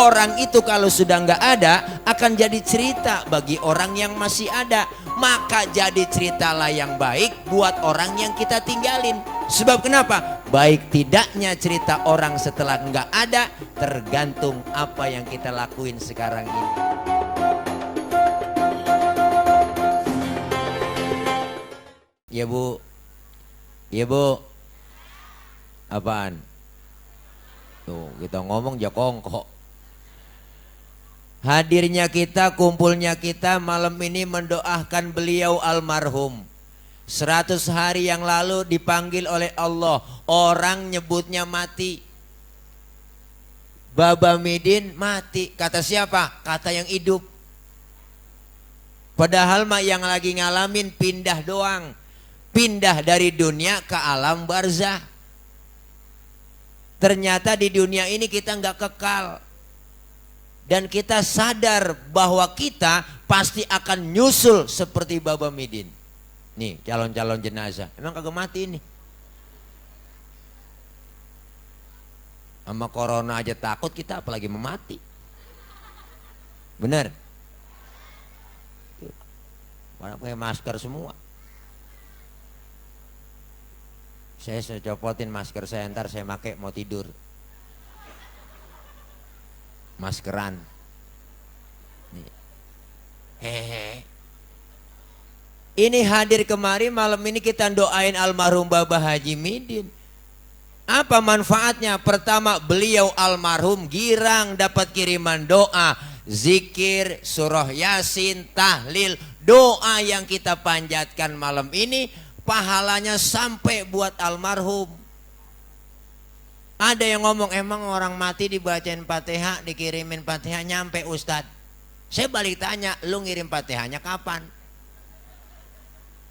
Orang itu kalau sudah nggak ada akan jadi cerita bagi orang yang masih ada. Maka jadi ceritalah yang baik buat orang yang kita tinggalin. Sebab kenapa? Baik tidaknya cerita orang setelah nggak ada tergantung apa yang kita lakuin sekarang ini. Ya Bu, ya Bu, apaan? Tuh kita ngomong jakongkok. Hadirnya kita, kumpulnya kita malam ini mendoakan beliau almarhum. 100 hari yang lalu dipanggil oleh Allah. Orang nyebutnya mati. Baba Midin mati. Kata siapa? Kata yang hidup. Padahal mah yang lagi ngalamin pindah doang. Pindah dari dunia ke alam barzah. Ternyata di dunia ini kita nggak kekal. Dan kita sadar bahwa kita pasti akan nyusul seperti Baba Midin. Nih calon-calon jenazah. Emang kagak mati ini. Sama corona aja takut, kita apalagi memati. Bener? Orang pakai masker semua. Saya copotin masker saya, ntar saya pakai mau tidur. Maskeran. Hehe. Ini hadir kemari malam ini kita doain almarhum Baba Haji Midin. Apa manfaatnya? Pertama, beliau almarhum girang dapat kiriman doa, zikir, surah Yasin, tahlil, doa yang kita panjatkan malam ini pahalanya sampai buat almarhum. Ada yang ngomong, emang orang mati dibacain Fatihah, dikirimin Fatihah nyampe Ustadz. Saya balik tanya, lu ngirim Fatihahnya kapan?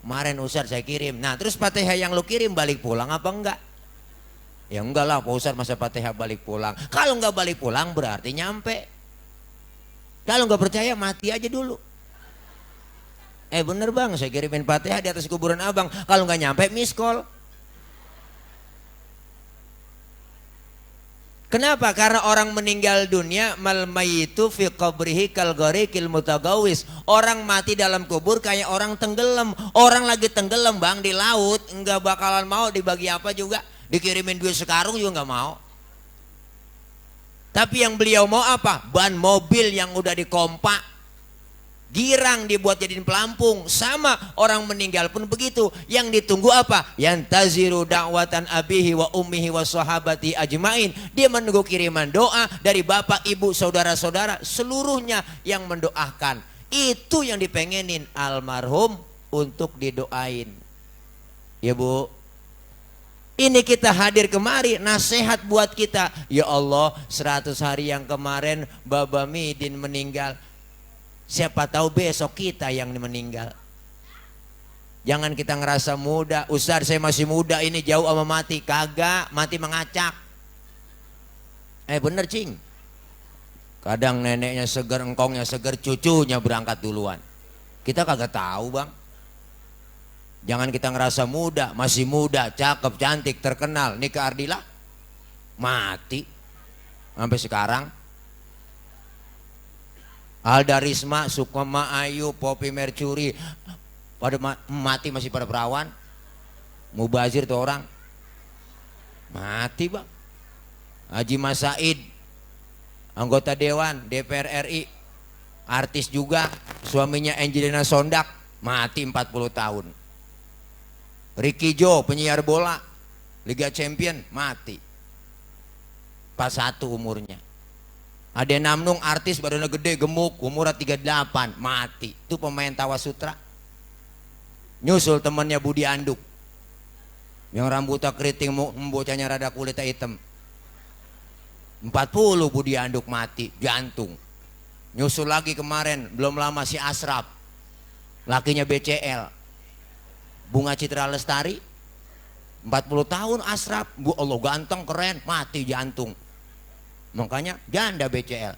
Kemarin Ustadz saya kirim. Nah terus Fatihah yang lu kirim balik pulang apa enggak? Ya enggak lah Pak Ustadz, masa Fatihah balik pulang. Kalau enggak balik pulang berarti nyampe. Kalau enggak percaya mati aja dulu. Bener bang, saya kirimin Fatihah di atas kuburan abang. Kalau enggak nyampe miss call. Kenapa? Karena orang meninggal dunia mal mayyitu fi qabrihi kal gharikil mutagawis. Orang mati dalam kubur kayak orang tenggelam. Orang lagi tenggelam bang di laut, enggak bakalan mau dibagi apa juga. Dikirimin duit sekarung juga enggak mau. Tapi yang beliau mau apa? Ban mobil yang udah dikompak. Girang dibuat jadiin pelampung. Sama orang meninggal pun begitu. Yang ditunggu apa? Yantaziru da'watan abihi wa ummihi wa sahabati ajmain. Dia menunggu kiriman doa dari bapak, ibu, saudara-saudara seluruhnya yang mendoakan. Itu yang dipengenin almarhum untuk didoain. Ya Bu, ini kita hadir kemari nasihat buat kita. Ya Allah, 100 hari yang kemarin Baba Midin meninggal. Siapa tahu besok kita yang meninggal. Jangan kita ngerasa muda. Ustaz saya masih muda ini jauh sama mati. Kagak, mati mengacak. Bener cing. Kadang neneknya seger, engkongnya seger, cucunya berangkat duluan. Kita kagak tahu bang. Jangan kita ngerasa muda. Masih muda, cakep, cantik, terkenal. Nikah Ardila mati. Sampai sekarang. Alda Risma, Sukma Ayu, Poppy Mercury pada mati masih pada perawan. Mubazir tuh orang mati bang. Haji Mas Said, anggota Dewan DPR RI, artis juga, suaminya Angelina Sondak mati 40 tahun. Ricky Joe, penyiar bola Liga Champion mati 41 umurnya. Ada Namnung, artis badannya gede, gemuk, umurnya 38, mati. Itu pemain Tawasutra. Nyusul temannya Budi Anduk. Yang rambutnya keriting, bocahnya rada kulitnya hitam. 40 Budi Anduk mati, jantung. Nyusul lagi kemarin, belum lama si Asraf. Lakinya BCL. Bunga Citra Lestari. 40 tahun Asraf. Allah ganteng, keren, mati jantung. Makanya janda BCL.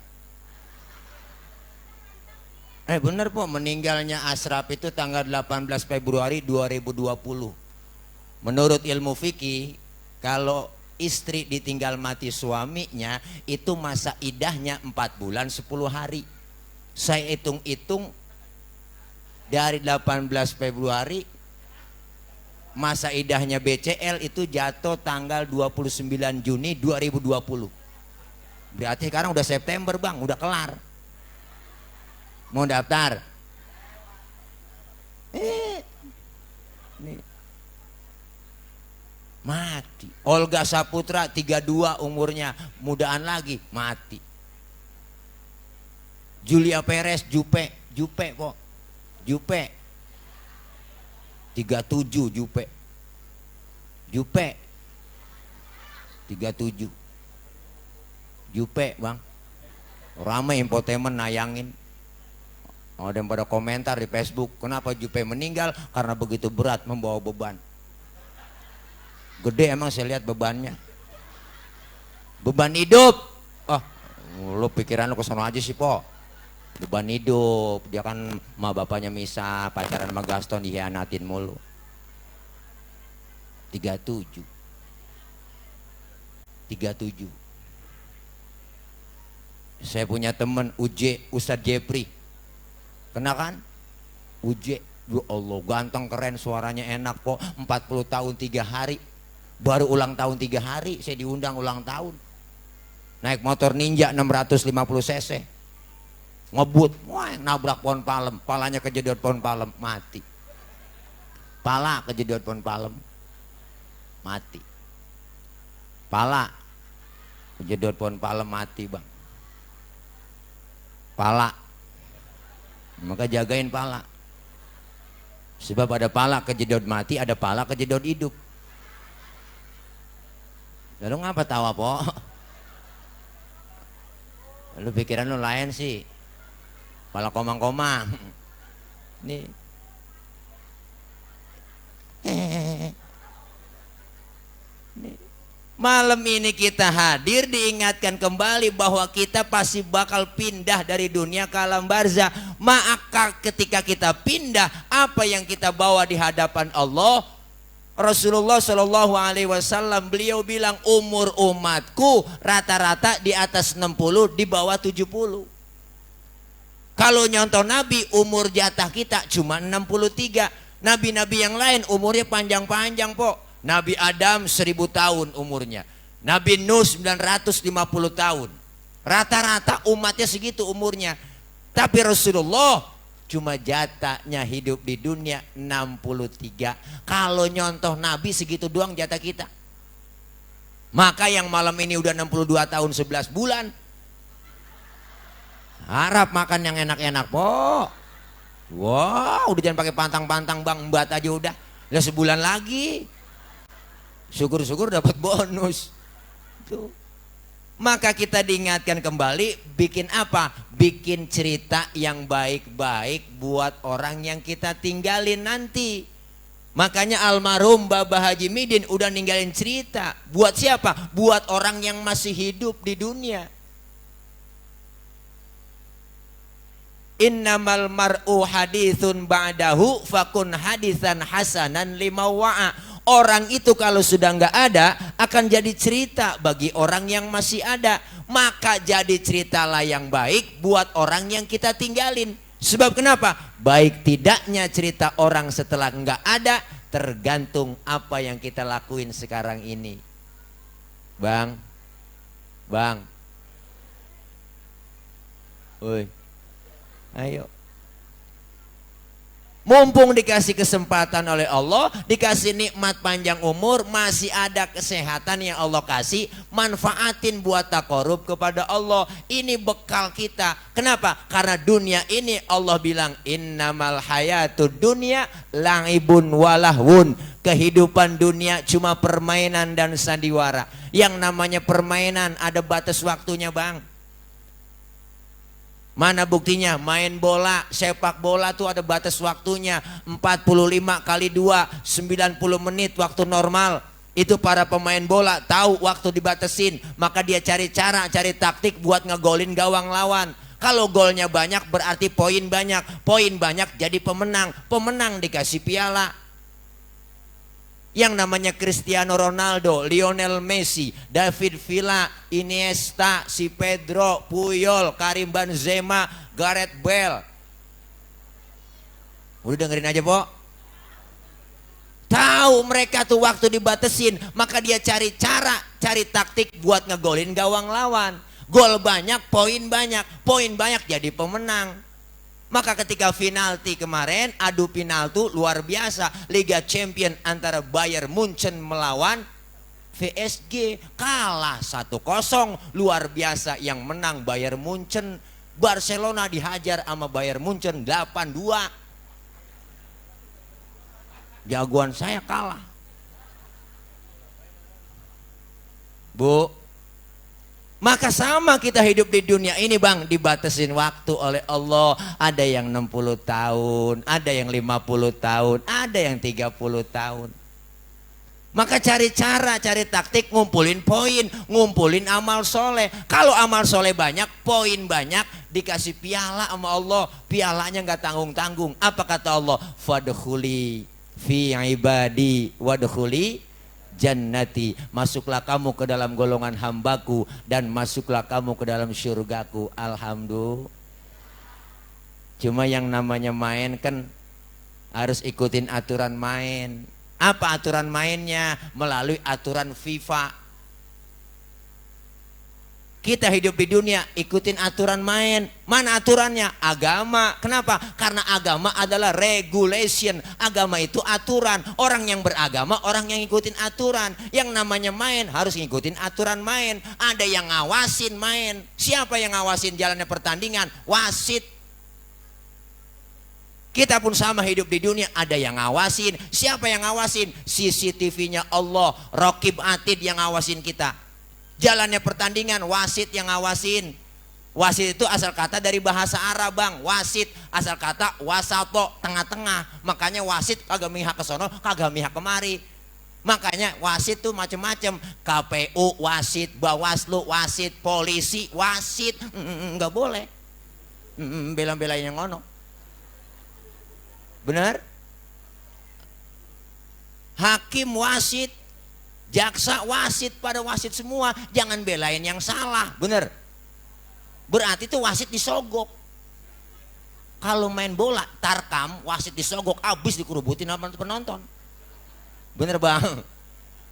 Bener po, meninggalnya Asraf itu tanggal 18 Februari 2020. Menurut ilmu fikih, kalau istri ditinggal mati suaminya, itu masa idahnya 4 bulan 10 hari. Saya hitung-hitung dari 18 Februari masa idahnya BCL itu jatuh tanggal 29 Juni 2020. Berarti sekarang udah September bang, udah kelar. Mau daftar? Nih. Mati. Olga Saputra 32 umurnya, mudaan lagi, mati. Julia Perez, Jupe kok. Jupe 37 Jupe 37 Jupe bang, ramai infotainment nayangin. Ada yang pada komentar di Facebook, kenapa Jupe meninggal? Karena begitu berat membawa beban. Gede emang saya lihat bebannya. Beban hidup. Oh, lu pikiran lu kesana aja sih po. Beban hidup, dia kan sama bapaknya misah, pacaran sama Gaston dihianatin mulu. 37 Saya punya temen Ustadz Jepri, kena kan? ya Allah, ganteng keren, suaranya enak kok. 40 tahun 3 hari, baru ulang tahun 3 hari saya diundang ulang tahun. Naik motor Ninja 650 cc, ngebut, wah, nabrak pohon palem, palanya kejedot pohon palem, mati. Pala kejedot pohon palem, mati. Pala kejedot pohon palem, mati bang. Pala, maka jagain pala. Sebab ada pala kejedot mati, ada pala kejedot hidup. Lalu ngapa tawa po? Lu pikiran lu lain sih. Pala komang-komang. Nih. Malam ini kita hadir diingatkan kembali bahwa kita pasti bakal pindah dari dunia ke alam barzah. Maka ketika kita pindah, apa yang kita bawa di hadapan Allah? Rasulullah Shallallahu Alaihi Wasallam beliau bilang umur umatku rata-rata di atas 60, di bawah 70. Kalau nyontoh Nabi, umur jatah kita cuma 63. Nabi-nabi yang lain umurnya panjang-panjang po. Nabi Adam 1000 tahun umurnya, Nabi Nuh 950 tahun. Rata-rata umatnya segitu umurnya. Tapi Rasulullah cuma jatahnya hidup di dunia 63. Kalau nyontoh Nabi segitu doang jatah kita. Maka yang malam ini udah 62 tahun 11 bulan, harap makan yang enak-enak po. Wow, udah jangan pakai pantang-pantang bang, embat aja udah sebulan lagi. Syukur-syukur dapat bonus. Tuh. Maka kita diingatkan kembali, bikin apa? Bikin cerita yang baik-baik buat orang yang kita tinggalin nanti. Makanya almarhum Bapak Haji Midin udah ninggalin cerita. Buat siapa? Buat orang yang masih hidup di dunia. Innamal mar'u hadithun ba'dahu fakun hadithan hasanan lima wa'a. Orang itu kalau sudah nggak ada akan jadi cerita bagi orang yang masih ada. Maka jadi ceritalah yang baik buat orang yang kita tinggalin. Sebab kenapa? Baik tidaknya cerita orang setelah nggak ada tergantung apa yang kita lakuin sekarang ini. Bang, woi, ayo. Mumpung dikasih kesempatan oleh Allah, dikasih nikmat panjang umur, masih ada kesehatan yang Allah kasih, manfaatin buat takorub kepada Allah. Ini bekal kita. Kenapa? Karena dunia ini Allah bilang innamal hayatud dunya la'ibun walahwun. Kehidupan dunia cuma permainan dan sandiwara. Yang namanya permainan ada batas waktunya bang. Mana buktinya? Main bola, sepak bola tuh ada batas waktunya. 45 kali 2, 90 menit waktu normal. Itu para pemain bola tahu waktu dibatasin, maka dia cari cara, cari taktik buat ngegolin gawang lawan. Kalau golnya banyak berarti poin banyak. Poin banyak jadi pemenang. Pemenang dikasih piala. Yang namanya Cristiano Ronaldo, Lionel Messi, David Villa, Iniesta, si Pedro, Puyol, Karim Benzema, Gareth Bale. Udah dengerin aja, Po. Tahu mereka tuh waktu dibatasin, maka dia cari cara, cari taktik buat ngegolin gawang lawan. Gol banyak, poin banyak jadi pemenang. Maka ketika penalti kemarin, adu penalti luar biasa. Liga Champion antara Bayern Munchen melawan PSG. Kalah 1-0, luar biasa. Yang menang Bayern Munchen. Barcelona dihajar sama Bayern Munchen 8-2. Jagoan saya kalah. Bu, maka sama kita hidup di dunia ini, Bang, dibatasin waktu oleh Allah. Ada yang 60 tahun, ada yang 50 tahun, ada yang 30 tahun. Maka cari cara, cari taktik, ngumpulin poin, ngumpulin amal soleh. Kalau amal soleh banyak, poin banyak, dikasih piala sama Allah. Pialanya nggak tanggung-tanggung. Apa kata Allah? Fadkhuli fi ibadi wadkhuli jannati, masuklah kamu ke dalam golongan hambaku dan masuklah kamu ke dalam syurgaku. Alhamdulillah. Cuma yang namanya main kan harus ikutin aturan main. Apa aturan mainnya? Melalui aturan FIFA. Kita hidup di dunia ikutin aturan main. Mana aturannya? Agama. Kenapa? Karena agama adalah regulation. Agama itu aturan. Orang yang beragama, orang yang ikutin aturan. Yang namanya main harus ngikutin aturan main. Ada yang ngawasin main. Siapa yang ngawasin jalannya pertandingan? Wasit. Kita pun sama hidup di dunia, ada yang ngawasin. Siapa yang ngawasin? CCTV-nya Allah, Raqib Atid yang ngawasin kita. Jalannya pertandingan, wasit yang ngawasin. Wasit itu asal kata dari bahasa Arab, Bang. Wasit asal kata wasato, tengah-tengah. Makanya wasit kagak mihak ke sono, kagak mihak kemari. Makanya wasit tuh macam-macam. KPU wasit, Bawaslu wasit, polisi wasit. Enggak boleh. Bela-belain yang ngono. Benar? Hakim wasit, jaksa wasit, pada wasit semua. Jangan belain yang salah. Bener? Berarti itu wasit disogok. Kalau main bola tarkam, wasit disogok, abis dikerubutin sama penonton. Bener, Bang?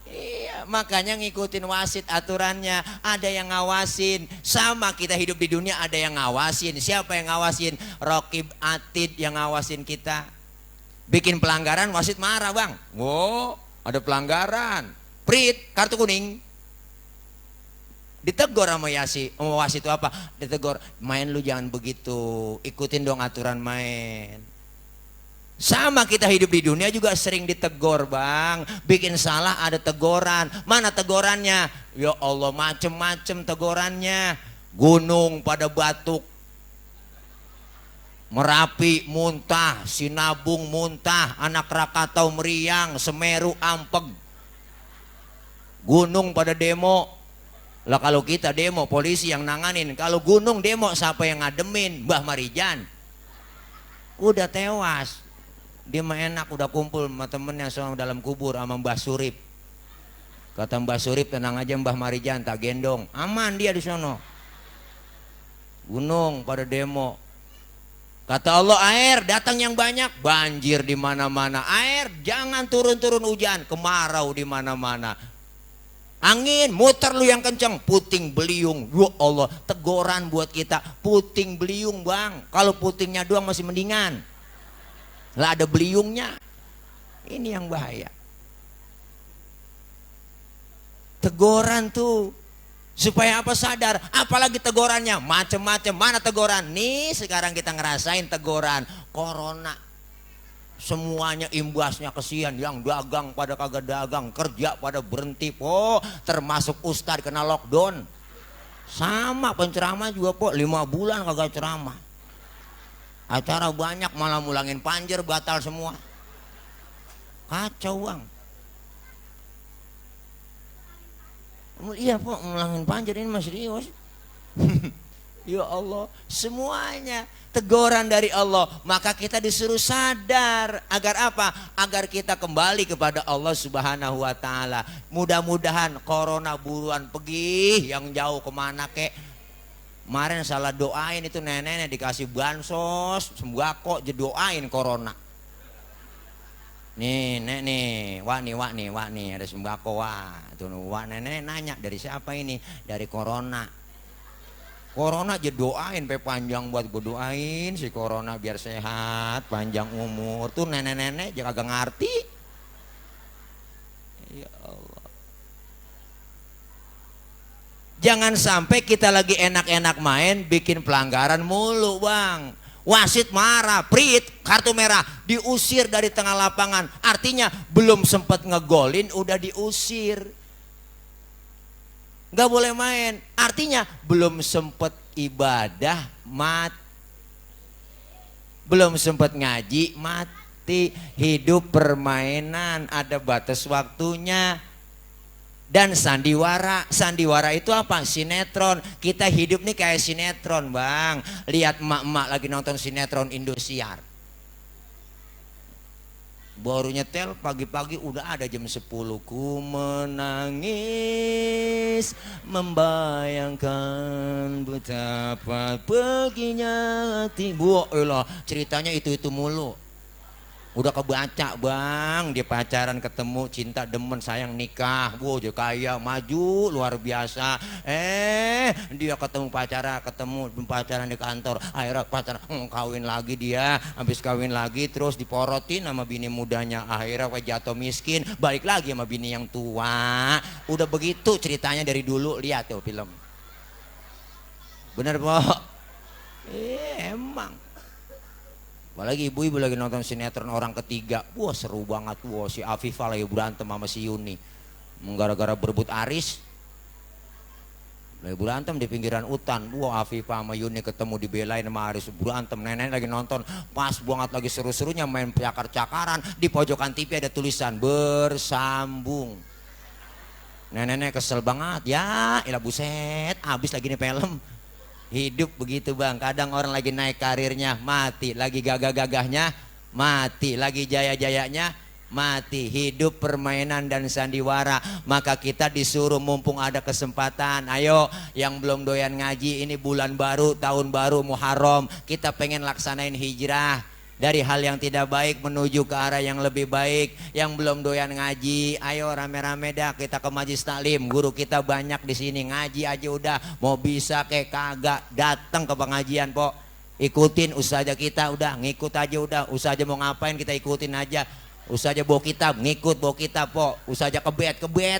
Iya, makanya ngikutin wasit aturannya. Ada yang ngawasin. Sama kita hidup di dunia, ada yang ngawasin. Siapa yang ngawasin? Raqib Atid yang ngawasin kita. Bikin pelanggaran, wasit marah, Bang. Oh, ada pelanggaran. Prit, kartu kuning. Ditegur sama wasit itu apa? Ditegur, main lu jangan begitu, ikutin dong aturan main. Sama kita hidup di dunia juga sering ditegur, Bang. Bikin salah ada teguran. Mana tegurannya? Ya Allah, macem-macem tegurannya. Gunung pada batuk, Merapi muntah, Sinabung muntah, Anak Krakatau meriang, Semeru ampeg. Gunung pada demo. Lah kalau kita demo, polisi yang nanganin. Kalau gunung demo, siapa yang ngademin? Mbah Marijan. Udah tewas. Dia mah enak, udah kumpul sama temennya sama dalam kubur sama Mbah Surip. Kata Mbah Surip, tenang aja Mbah Marijan, tak gendong. Aman dia di sono. Gunung pada demo. Kata Allah, air datang yang banyak, banjir di mana-mana. Air jangan turun-turun hujan, kemarau di mana-mana. Angin muter lu yang kenceng, puting beliung. Ya Allah, teguran buat kita, puting beliung, Bang. Kalau putingnya doang masih mendingan. Lah ada beliungnya. Ini yang bahaya. Teguran tuh supaya apa? Sadar. Apalagi tegurannya macem-macem. Mana teguran? Nih sekarang kita ngerasain teguran corona. Semuanya imbasnya kesian. Yang dagang pada kagak dagang, kerja pada berhenti, po. Termasuk ustadz kena lockdown. Sama penceramah juga, po. 5 bulan kagak ceramah. Acara banyak malah mulangin panjer, batal semua. Kacau, Bang. Iya, po, mulangin panjer ini masih serius. Ya Allah, semuanya teguran dari Allah. Maka kita disuruh sadar agar apa? Agar kita kembali kepada Allah Subhanahu wa taala. Mudah-mudahan corona buruan pergi yang jauh kemana kek. Kemarin salah doain itu nenek dikasih bansos sembako, doain corona. Nih, nek nih, wak nih ada sembako wah. Tuh wak nenek nanya dari siapa ini? Dari corona. Corona aja doain pe panjang buat gue doain si corona biar sehat, panjang umur. Tuh nenek-nenek jangan kagak ngerti. Ya Allah. Jangan sampai kita lagi enak-enak main bikin pelanggaran mulu, Bang. Wasit marah, prit, kartu merah, diusir dari tengah lapangan. Artinya belum sempat ngegolin udah diusir. Gak boleh main, artinya belum sempat ibadah mati, belum sempat ngaji mati. Hidup permainan ada batas waktunya. Dan sandiwara itu apa? Sinetron. Kita hidup nih kayak sinetron, Bang. Lihat emak-emak lagi nonton sinetron Indosiar, baru nyetel pagi-pagi udah ada jam 10. Ku menangis membayangkan betapa perginya hati. Ceritanya itu mulu. Udah kebaca, Bang. Dia pacaran ketemu, cinta, demen, sayang, nikah. Dia kaya, maju luar biasa. Dia ketemu pacaran di kantor. Akhirnya pacaran, kawin lagi dia. Habis kawin lagi terus diporotin sama bini mudanya. Akhirnya jatuh miskin, balik lagi sama bini yang tua. Udah begitu ceritanya dari dulu. Lihat tuh film. Bener, Pok? Emang. Apalagi ibu-ibu lagi nonton sinetron Orang Ketiga. Wah seru banget. Wah si Afifah lagi berantem sama si Yuni. Gara-gara berebut aris. Lagi berantem di pinggiran hutan. Wah Afifah sama Yuni ketemu dibelain sama aris. Berantem. Nenek lagi nonton. Pas banget lagi seru-serunya main cakar-cakaran. Di pojokan TV ada tulisan bersambung. Nenek kesel banget. Ya ilah buset. Abis lagi nih film. Hidup begitu, Bang. Kadang orang lagi naik karirnya mati, lagi gagah-gagahnya mati, lagi jaya-jayanya mati. Hidup permainan dan sandiwara. Maka kita disuruh mumpung ada kesempatan. Ayo yang belum doyan ngaji, ini bulan baru, tahun baru Muharram. Kita pengen laksanain hijrah dari hal yang tidak baik menuju ke arah yang lebih baik. Yang belum doyan ngaji, ayo rame-rame dah kita ke majlis taklim. Guru kita banyak di sini, ngaji aja udah. Mau bisa kayak kagak datang ke pengajian, Pok. Ikutin ustazah kita udah, ngikut aja udah. Ustazah mau ngapain kita ikutin aja. Ustazah bawa kitab, ngikut bawa kitab, Pok. Ustazah kebet.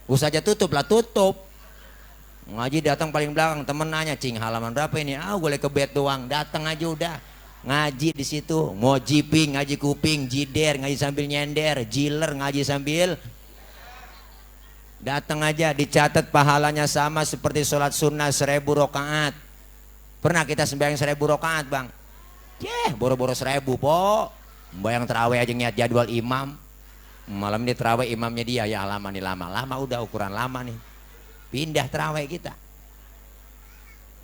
Ustazah tutup lah tutup. Ngaji datang paling belakang, temen nanya, "Cing, halaman berapa ini?" Boleh kebet doang, datang aja udah. Ngaji di situ, mau jiping, ngaji kuping, jider, ngaji sambil nyender, jiler, ngaji sambil datang aja. Dicatat pahalanya sama seperti sholat sunnah 1000 rakaat. Pernah kita sembahyang 1000 rakaat, Bang? Boro-boro 1000, Pok. Bayang terawih aja niat jadwal imam. Malam ini terawih imamnya dia, ya lama nih, lama udah ukuran lama nih. Pindah terawih kita.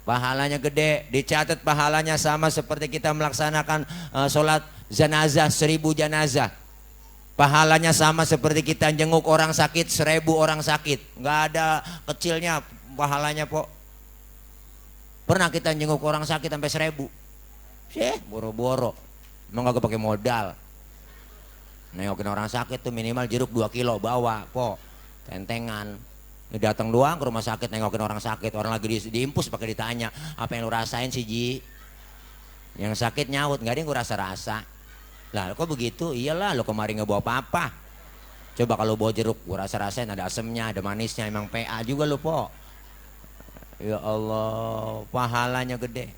Pahalanya gede, dicatat pahalanya sama seperti kita melaksanakan sholat jenazah 1000 jenazah. Pahalanya sama seperti kita jenguk orang sakit 1000 orang sakit. Nggak ada kecilnya pahalanya, Pok. Pernah kita jenguk orang sakit sampai 1000. Boro-boro. Emang gak pakai modal. Nengokin orang sakit tuh minimal jeruk 2 kilo bawa, Pok. Tentengan. Datang doang ke rumah sakit nengokin orang sakit. Orang lagi diimpus pakai ditanya, "Apa yang lu rasain sih, Ji?" Yang sakit nyaut, "Nggak ada yang gue rasa-rasa." Lah kok begitu? Iyalah, lo kemarin nggak bawa apa-apa. Coba kalau bawa jeruk, gue rasa-rasain ada asemnya, ada manisnya. Emang PA juga lo, Pok. Ya Allah, pahalanya gede.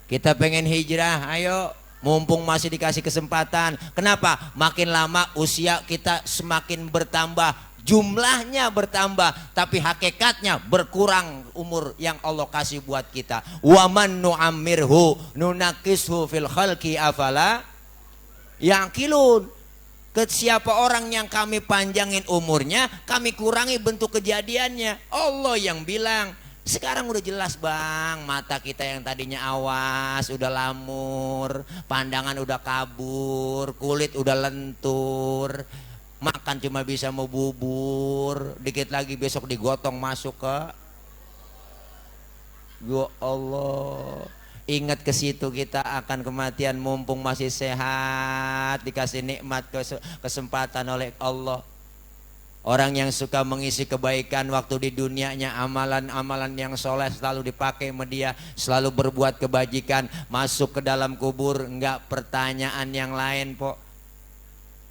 Kita pengen hijrah, ayo. Mumpung masih dikasih kesempatan. Kenapa? Makin lama usia kita semakin bertambah. Jumlahnya bertambah, tapi hakikatnya berkurang umur yang Allah kasih buat kita. Wa man nu'ammirhu nunakishu fil khalqi afala yaqilun. Siapa orang yang kami panjangin umurnya, kami kurangi bentuk kejadiannya. Allah yang bilang, Sekarang udah jelas bang, mata kita yang tadinya awas udah lamur, pandangan udah kabur, kulit udah lentur, makan cuma bisa mau bubur, dikit lagi besok digotong masuk ke. Ya Allah, ingat ke situ kita akan kematian mumpung masih sehat, dikasih nikmat kesempatan oleh Allah. Orang yang suka mengisi kebaikan waktu di dunianya, amalan-amalan yang soleh selalu dipakai sama dia, selalu berbuat kebajikan, masuk ke dalam kubur enggak pertanyaan yang lain pok.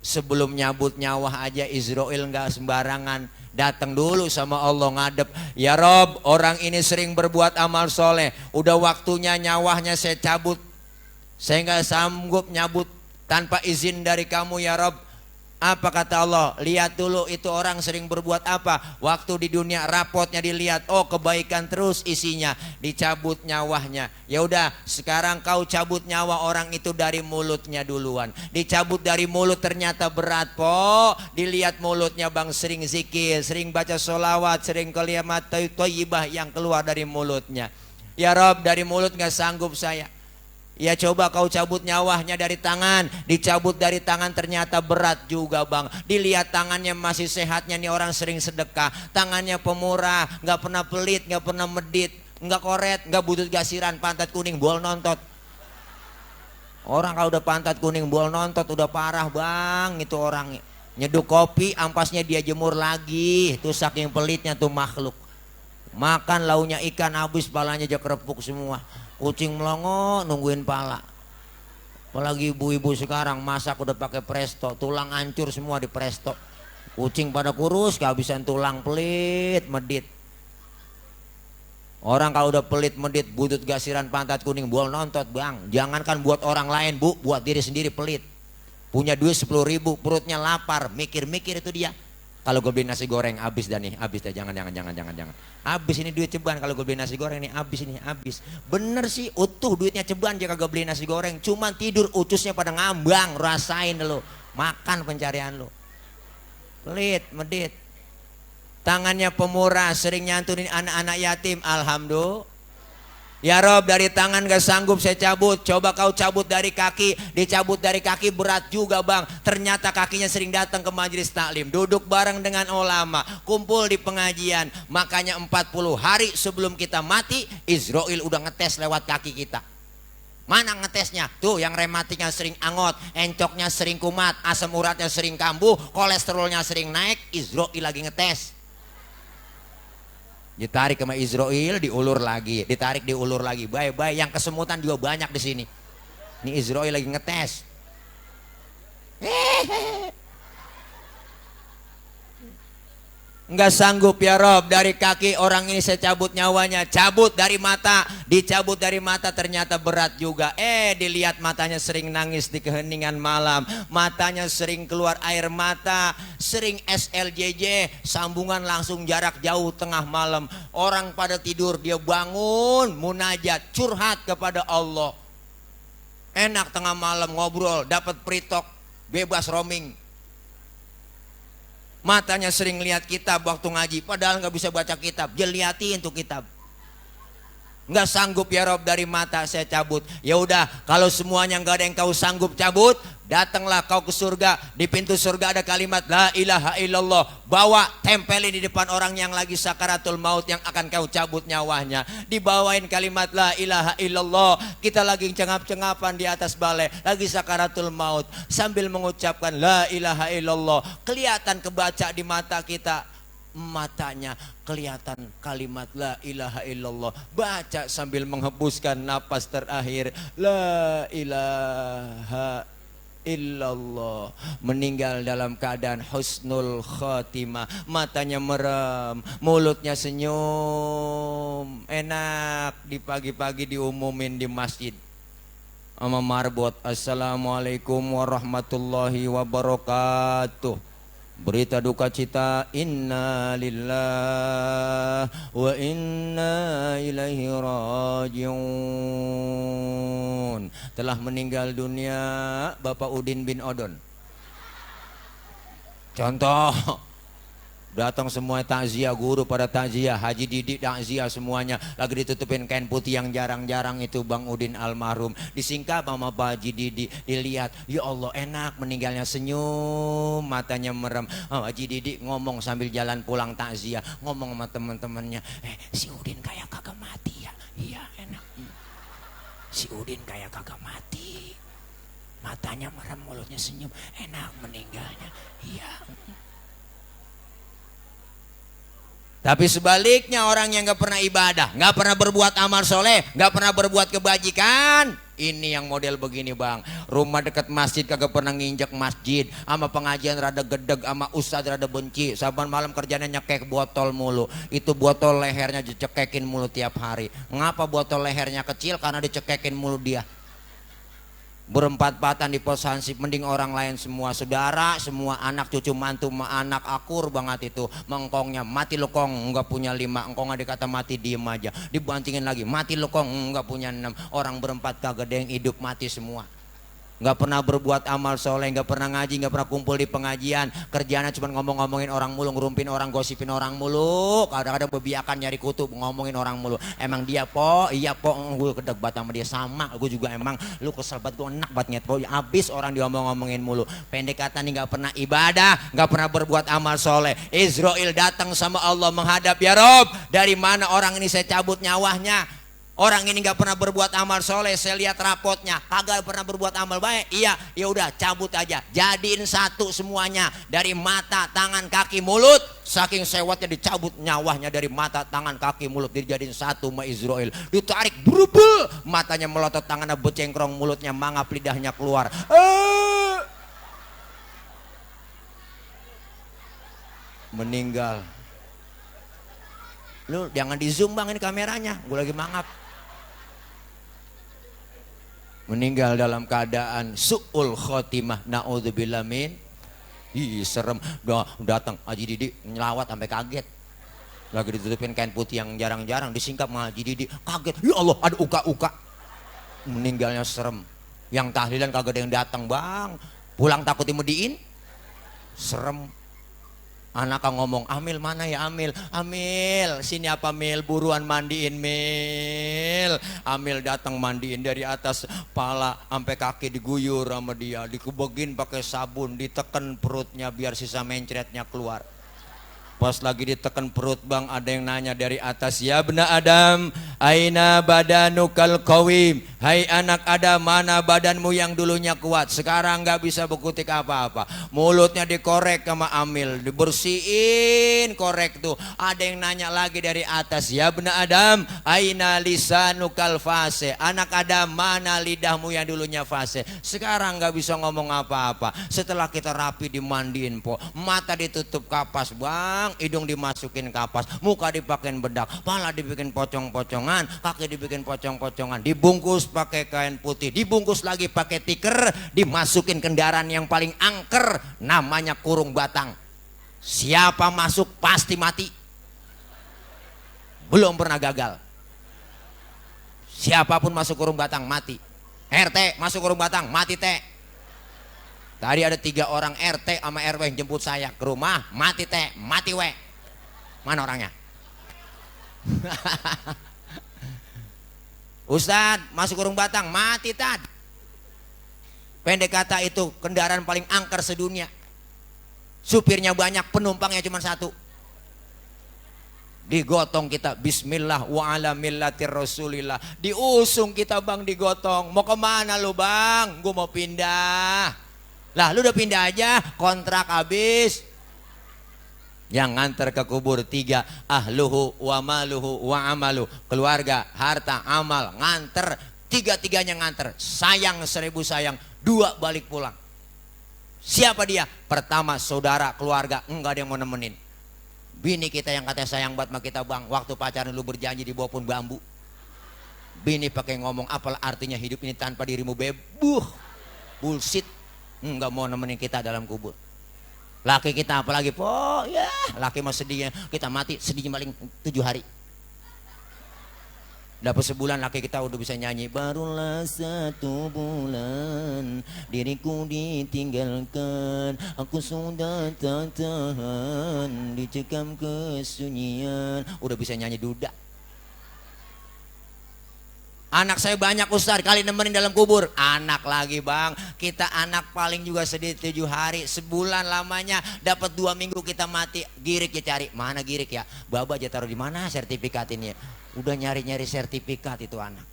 Sebelum nyabut nyawa aja Israel enggak sembarangan, datang dulu sama Allah ngadep, ya Rob, orang ini sering berbuat amal soleh, udah waktunya nyawanya saya cabut, saya enggak sanggup nyabut tanpa izin dari kamu ya Rob. Apa kata Allah? Lihat dulu itu orang sering berbuat apa. Waktu di dunia rapotnya dilihat, oh kebaikan terus isinya, dicabut nyawanya. Ya udah, sekarang kau cabut nyawa orang itu dari mulutnya duluan. Dicabut dari mulut ternyata berat po. Dilihat mulutnya bang sering zikir, sering baca sholawat, sering kalimat thayyibah yang keluar dari mulutnya. Ya Rob, dari mulut gak sanggup saya. Ya coba kau cabut nyawanya dari tangan, dicabut dari tangan ternyata berat juga bang. Dilihat tangannya masih sehatnya, nih orang sering sedekah, tangannya pemurah, nggak pernah pelit, nggak pernah medit, nggak koret, nggak butut gasiran, pantat kuning, bol nontot. Orang kalau udah pantat kuning, bol nontot udah parah bang, itu orang nyeduk kopi, ampasnya dia jemur lagi, itu saking pelitnya tuh makhluk. Makan launya ikan habis, palanya aja kerepuk semua. Kucing melongo nungguin pala. Apalagi ibu-ibu sekarang masak udah pakai presto, tulang hancur semua di presto. Kucing pada kurus, kehabisan tulang, pelit, medit. Orang kalau udah pelit, medit, butut gasiran, pantat kuning, bol nontot bang. Jangankan buat orang lain bu, buat diri sendiri pelit. Punya duit 10.000, perutnya lapar, mikir-mikir itu dia. Kalau gue beli nasi goreng habis dah nih, habis dah, jangan. Habis ini duit ceban kalau gue beli nasi goreng nih, habis. Bener sih, utuh duitnya ceban jika gue beli nasi goreng, cuman tidur ucusnya pada ngambang, rasain lo, makan pencarian lo. Pelit, medit. Tangannya pemurah, sering nyantunin anak-anak yatim, alhamdulillah. Ya Rob, dari tangan gak sanggup saya cabut. Coba kau cabut dari kaki. Dicabut dari kaki berat juga bang. Ternyata kakinya sering datang ke majelis taklim, duduk bareng dengan ulama, kumpul di pengajian. Makanya 40 hari sebelum kita mati, Israel udah ngetes lewat kaki kita. Mana ngetesnya? Tuh yang rematiknya sering angot, encoknya sering kumat, asam uratnya sering kambuh, kolesterolnya sering naik, Israel lagi ngetes. Ditarik sama Israel, diulur lagi, ditarik diulur lagi. Bye-bye, yang kesemutan juga banyak di sini. Ini Israel lagi ngetes. Enggak sanggup ya Rob, dari kaki orang ini saya cabut nyawanya. Cabut dari mata, dicabut dari mata ternyata berat juga. Dilihat matanya sering nangis di keheningan malam, matanya sering keluar air mata, sering SLJJ, sambungan langsung jarak jauh tengah malam. Orang pada tidur, dia bangun munajat, curhat kepada Allah. Enak tengah malam ngobrol, dapat pritok, bebas roaming. Matanya sering lihat kitab waktu ngaji, padahal nggak bisa baca kitab, dia liatin tuh kitab. Nggak sanggup ya Rob, dari mata saya cabut. Ya udah, kalau semuanya nggak ada yang kau sanggup cabut, datanglah kau ke surga. Di pintu surga ada kalimat la ilaha illallah. Bawa, tempelin di depan orang yang lagi sakaratul maut yang akan kau cabut nyawanya. Dibawain kalimat la ilaha illallah. Kita lagi cengap-cengapan di atas balai, lagi sakaratul maut, sambil mengucapkan la ilaha illallah. Kelihatan kebaca di mata kita, matanya kelihatan kalimat la ilaha illallah. Baca sambil menghembuskan napas terakhir, la ilaha illallah. Meninggal dalam keadaan husnul khotimah. Matanya merem, mulutnya senyum. Enak di pagi-pagi diumumin di masjid sama marbot, assalamualaikum warahmatullahi wabarakatuh. Berita duka cita, inna lillah wa inna ilaihi rajiun. Telah meninggal dunia Bapak Udin bin Odon. Contoh, Datang semua takziah, guru pada takziah, Haji Didik takziah semuanya. Lagi ditutupin kain putih yang jarang-jarang itu Bang Udin almarhum. Disingkap sama Pak Haji Didik, dilihat, ya Allah enak meninggalnya, senyum, matanya merem. Haji Didik ngomong sambil jalan pulang takziah, ngomong sama teman-temannya, si Udin kayak kagak mati ya. Iya enak. Si Udin kayak kagak mati. Matanya merem, mulutnya senyum, enak meninggalnya. Iya. Tapi sebaliknya orang yang gak pernah ibadah, gak pernah berbuat amal soleh, gak pernah berbuat kebajikan, ini yang model begini bang. Rumah dekat masjid kagak pernah nginjek masjid, sama pengajian rada gedeg, sama ustadz rada benci, saban malam kerjanya nyekek botol mulu. Itu botol lehernya dicekekin mulu tiap hari. Ngapa botol lehernya kecil? Karena dicekekin mulu dia. Berempat-empatan di pos hansip, mending orang lain semua, saudara semua, anak cucu mantu anak akur banget itu. Mengkongnya, mati lo kong, nggak punya 5. Engkong ada kata mati, diem aja, dibantingin lagi, mati lo kong, nggak punya 6. Orang berempat kagak ada yang hidup, mati semua. Nggak pernah berbuat amal soleh, nggak pernah ngaji, nggak pernah kumpul di pengajian. Kerjanya cuma ngomong-ngomongin orang mulu, ngerumpin orang, gosipin orang mulu. Kadang-kadang bebiakan nyari kutub, ngomongin orang mulu. Emang dia po, iya po, gue kedebat sama dia, sama gue juga emang. Lu kesel banget, gue enak banget nyet po, abis orang diomong-ngomongin mulu. Pendek kata nih, nggak pernah ibadah, nggak pernah berbuat amal soleh. Israel datang sama Allah menghadap, ya Rob, dari mana orang ini saya cabut nyawanya. Orang ini nggak pernah berbuat amal soleh, saya lihat rapotnya, kagak pernah berbuat amal baik. Iya, ya udah cabut aja, jadiin satu semuanya, dari mata, tangan, kaki, mulut. Saking sewatnya dicabut nyawanya dari mata, tangan, kaki, mulut, dijadiin satu sama Israel. Ditarik, berubah, matanya melotot, tangannya becengkrong, mulutnya mangap, lidahnya keluar. Meninggal. Lu jangan di zoom bang, ini kameranya, gue lagi mangap. Meninggal dalam keadaan su'ul khotimah, na'udzubillah min. Ih serem. Datang Haji Didik nyelawat sampai kaget. Lagi ditutupin kain putih yang jarang-jarang, disingkap sama Haji Didik, kaget, ya Allah ada uka-uka. Meninggalnya serem. Yang tahlilan kagak ada yang datang bang. Pulang takut dimediin, serem. Anak ngomong, Amil mana ya Amil? Amil, sini apa Mil? Buruan mandiin Mil. Amil datang mandiin dari atas pala sampai kaki diguyur sama dia, dikubegin pakai sabun, diteken perutnya biar sisa mencretnya keluar. Pas lagi ditekan perut bang, ada yang nanya dari atas, ya bena Adam, aina badanukal qawim. Hai anak Adam, mana badanmu yang dulunya kuat, sekarang nggak bisa berkutik apa-apa. Mulutnya dikorek sama Amil, dibersihin, korek tuh. Ada yang nanya lagi dari atas, ya bena Adam, aina lisanukal fase. Anak Adam, mana lidahmu yang dulunya fase, sekarang nggak bisa ngomong apa-apa. Setelah kita rapi dimandiin po, mata ditutup kapas bang, hidung dimasukin kapas, muka dipakein bedak, pala dibikin pocong-pocongan, kaki dibikin pocong-pocongan, dibungkus pakai kain putih, dibungkus lagi pakai tikar, dimasukin kendaraan yang paling angker, namanya kurung batang. Siapa masuk pasti mati, belum pernah gagal. Siapapun masuk kurung batang mati. RT masuk kurung batang mati teh. Tadi ada 3 orang RT sama RW yang jemput saya ke rumah, mati teh, mati we. Mana orangnya? Ustadz masuk kurung batang, mati tad. Pendek kata itu kendaraan paling angker sedunia. Supirnya banyak, penumpangnya cuma 1. Digotong kita, bismillah wa ala millatir rasulillah. Diusung kita bang, digotong. Mau kemana lu bang? Gue mau pindah. Lah lu udah pindah aja, kontrak habis. Yang nganter ke kubur 3, ahluhu wa maluhu wa amalu. Keluarga, harta, amal, nganter. 3-tiganya nganter. Sayang 1000 sayang, 2 balik pulang. Siapa dia? Pertama saudara, keluarga, enggak ada yang mau nemenin. Bini kita yang katanya sayang banget sama kita bang, waktu pacaran lu berjanji di bawah pohon bambu. Bini pakai ngomong, apalah artinya hidup ini tanpa dirimu bebuh. Bullshit. Enggak mau nemenin kita dalam kubur. Laki kita apalagi po, ya laki mah sedihnya, kita mati sedihnya paling 7 hari. Dapat sebulan laki kita udah bisa nyanyi. Barulah 1 bulan diriku ditinggalkan, aku sudah tak tahan dicekam kesunyian. Udah bisa nyanyi duda. Anak saya banyak Ustaz, kali nemenin dalam kubur. Anak lagi bang, kita anak paling juga sedih 7 hari. Sebulan lamanya, dapat 2 minggu kita mati. Girik ya cari, mana girik ya? Baba aja taruh di mana sertifikat ini ya? Udah nyari-nyari sertifikat itu anak.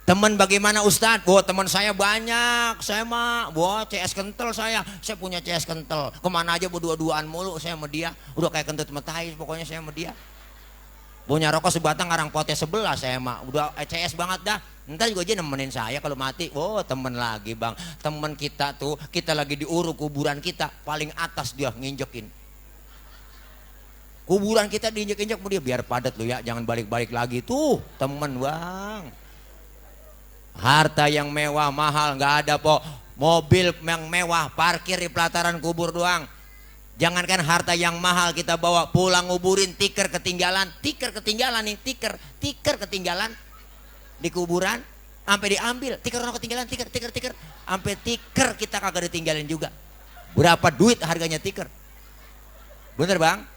Teman bagaimana Ustaz? Wah teman saya banyak, saya mah, wah CS kental saya punya CS kental. Kemana aja berdua-duaan mulu saya sama dia. Udah kayak kentut metai pokoknya saya sama dia. Punya rokok sebatang ngarang potes 11 saya mah, udah CS banget dah. Ntar juga aja nemenin saya kalau mati. Oh temen lagi bang, temen kita tuh, kita lagi diuruk kuburan kita, paling atas dia nginjekin. Kuburan kita diinjek-injek dia, biar padat lu ya, jangan balik-balik lagi tuh temen bang. Harta yang mewah mahal nggak ada po, mobil yang mewah parkir di pelataran kubur doang. Jangankan harta yang mahal kita bawa pulang nguburin, tiker ketinggalan nih, tiker ketinggalan di kuburan, sampai diambil tiker orang ketinggalan, tiker sampai tiker kita kagak ditinggalin juga. Berapa duit harganya tiker? Bener bang?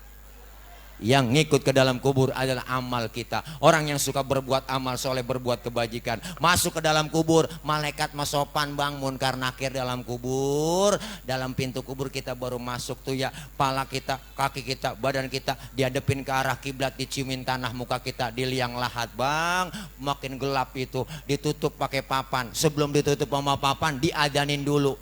Yang ngikut ke dalam kubur adalah amal kita. Orang yang suka berbuat amal soleh, berbuat kebajikan, masuk ke dalam kubur, malaikat masopan bang, munkar nakir dalam kubur. Dalam pintu kubur kita baru masuk tuh ya, pala kita, kaki kita, badan kita dihadapin ke arah kiblat, diciumin tanah muka kita di liang lahat bang. Makin gelap itu ditutup pakai papan. Sebelum ditutup sama papan diadanin dulu,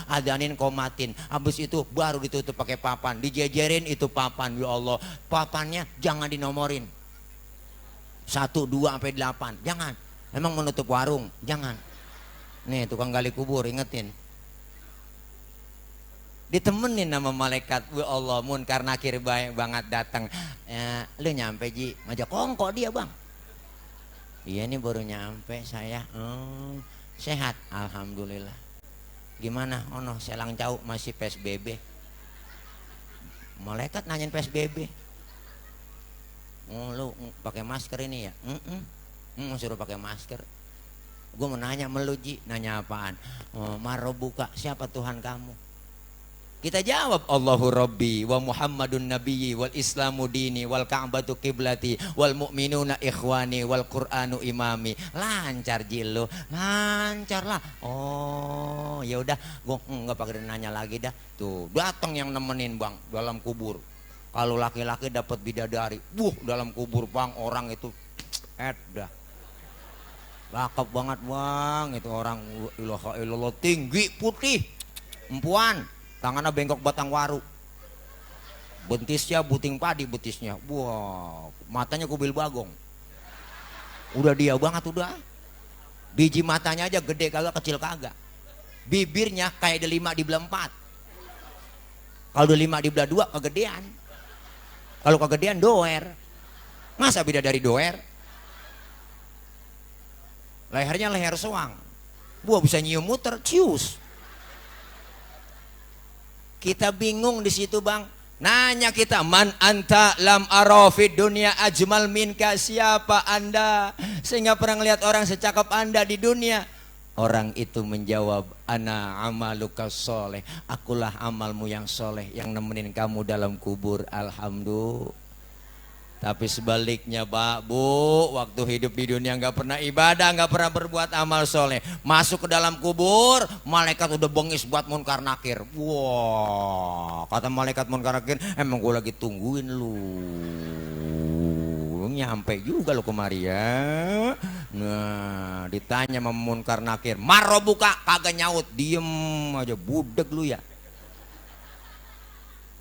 adanin komatin. Habis itu baru ditutup pakai papan, dijejerin itu papan. Ya Allah, papannya jangan dinomorin 1, 2 sampai 8, jangan. Emang menutup warung, jangan. Nih tukang gali kubur ingetin, ditemenin sama malaikat. Ya Allah, munkar nakir baik banget datang. Lu nyampe ji, ngajak kongko dia bang. Iya nih baru nyampe saya. Sehat alhamdulillah. Gimana? Oh no, Selang Cau masih PSBB. Malaikat nanyain PSBB. Oh, lu pakai masker ini ya? Suruh pakai masker. Gue mau nanya melu ji, nanya apaan? Marobuka, siapa Tuhan kamu? Kita jawab Allahu Rabbi wa Muhammadun Nabiyyi wal Islamu dini wal Ka'batu kiblati wal mu'minuna ikhwani wal Qur'anu imami. Lancar jilu, lancar lah. Oh ya udah, gua nggak pakai nanya lagi dah. Tuh datang yang nemenin bang dalam kubur. Kalau laki-laki dapat bidadari, dalam kubur bang orang itu dah. Cakep banget bang, itu orang ilaha illallah, tinggi putih, empuan. Tangannya bengkok batang waru, bentisnya buting padi betisnya. Wah, matanya kubil bagong. Udah dia banget udah. Biji matanya aja gede kagak, kecil kagak. Bibirnya kayak ada 5 dibelah 4. Kalau ada 5 dibelah 2 kegedean. Kalau kegedean doer. Masa beda dari doer? Lehernya leher soang. Wah bisa nyium muter, cius. Kita bingung di situ bang. Nanya kita, man anta lam arafid dunia ajmal minka, siapa anda sehingga pernah ngeliat orang secakap anda di dunia? Orang itu menjawab, ana amaluka soleh, akulah amalmu yang soleh yang nemenin kamu dalam kubur. Alhamdulillah. Tapi sebaliknya Pak Bu, waktu hidup di dunia nggak pernah ibadah, nggak pernah berbuat amal soleh, masuk ke dalam kubur, malaikat udah bengis buat munkar nakir. Wah, kata malaikat munkar nakir, emang gue lagi tungguin lu nyampe juga lu kemari ya. Nah ditanya sama munkar nakir, maro buka, kagak nyaut, diem aja, budek lu ya.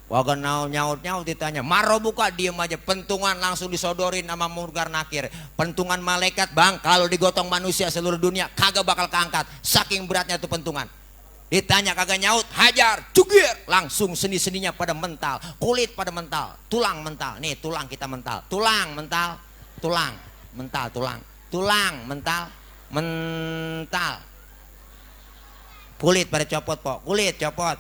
Wagan nyaut ditanya, maro buka, diem aja. Pentungan langsung disodorin sama munkar nakir. Pentungan malaikat bang, kalau digotong manusia seluruh dunia kagak bakal keangkat, saking beratnya tuh pentungan. Ditanya kagak nyaut, hajar, cugir, langsung sendi-sendinya pada mental, kulit pada mental, tulang mental. Nih tulang kita mental, tulang mental, tulang mental, tulang mental, kulit pada copot po, kulit copot,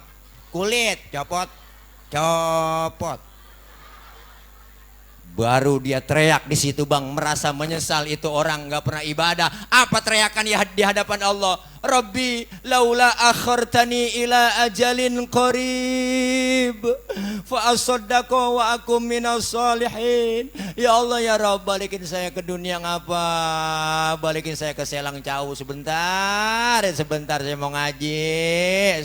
Baru dia teriak di situ bang, merasa menyesal itu orang nggak pernah ibadah. Apa teriakan di hadapan Allah? Rabbi laula akhartani ila ajalin qarib fa asaddaqa wa akum minas solihin. Ya Allah ya Rabb, balikin saya ke dunia ngapa? Balikin saya ke Selang jauh sebentar. Sebentar saya mau ngaji,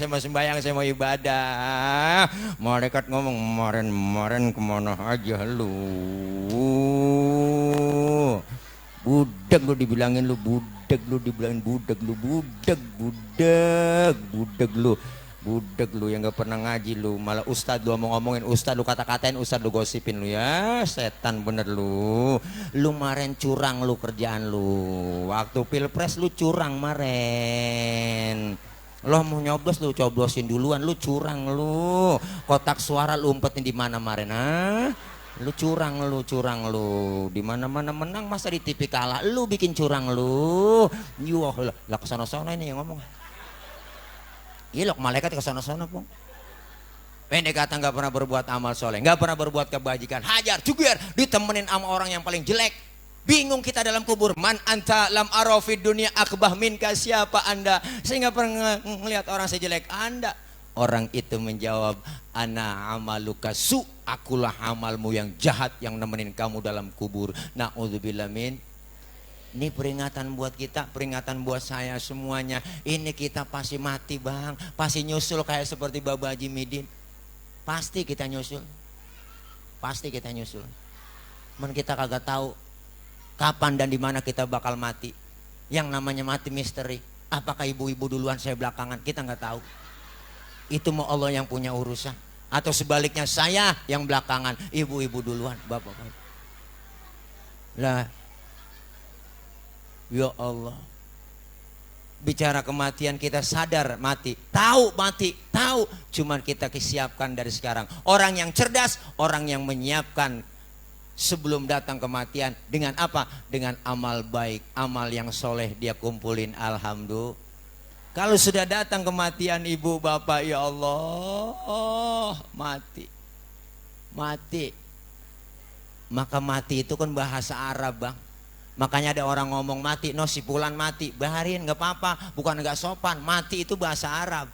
saya mau sembahyang, saya mau ibadah. Malaikat ngomong, kemarin kemana aja lu? Budak lu dibilangin lu, budak lu dibilangin budak lu, budak lu yang gak pernah ngaji lu, malah ustad lu ngomongin ustad lu, kata-katain ustad lu, gosipin lu ya, setan bener lu. Lu maren curang lu kerjaan lu, waktu pilpres lu curang maren. Lo mau nyoblos lu coblosin duluan, lu curang lu. Kotak suara lu umpetin di mana maren, Lu curang lu. Di mana-mana menang, masa di TV kalah, lu bikin curang lu. Yuh, lah kesana-sana ini yang ngomong. Iya, malaikat kesana-sana, Pong. Pendek kata nggak pernah berbuat amal soleh, nggak pernah berbuat kebajikan, hajar, juger, ditemenin sama orang yang paling jelek. Bingung kita dalam kubur, man anta lam arafid dunia akbah minka, siapa anda? Saya nggak pernah ngelihat orang sejelek anda. Orang itu menjawab, ana amaluka su, akulah amalmu yang jahat yang nemenin kamu dalam kubur. Na'udzubillah min. Ini peringatan buat kita, peringatan buat saya semuanya. Ini kita pasti mati bang, pasti nyusul kayak seperti Bapak Haji Midin. Pasti kita nyusul, Men kita kagak tahu kapan dan di mana kita bakal mati. Yang namanya mati misteri. Apakah ibu-ibu duluan, saya belakangan, kita nggak tahu. Itu mau Allah yang punya urusan. Atau sebaliknya saya yang belakangan, ibu-ibu duluan, bapak. Lah, ya Allah. Bicara kematian kita sadar mati, tahu, cuman kita kesiapkan dari sekarang. Orang yang cerdas, orang yang menyiapkan sebelum datang kematian dengan apa? Dengan amal baik, amal yang soleh dia kumpulin. Alhamdulillah. Kalau sudah datang kematian ibu bapak, ya Allah, mati. Maka mati itu kan bahasa Arab bang. Makanya ada orang ngomong mati, no si Fulan mati, baharin nggak apa-apa, bukan nggak sopan. Mati itu bahasa Arab.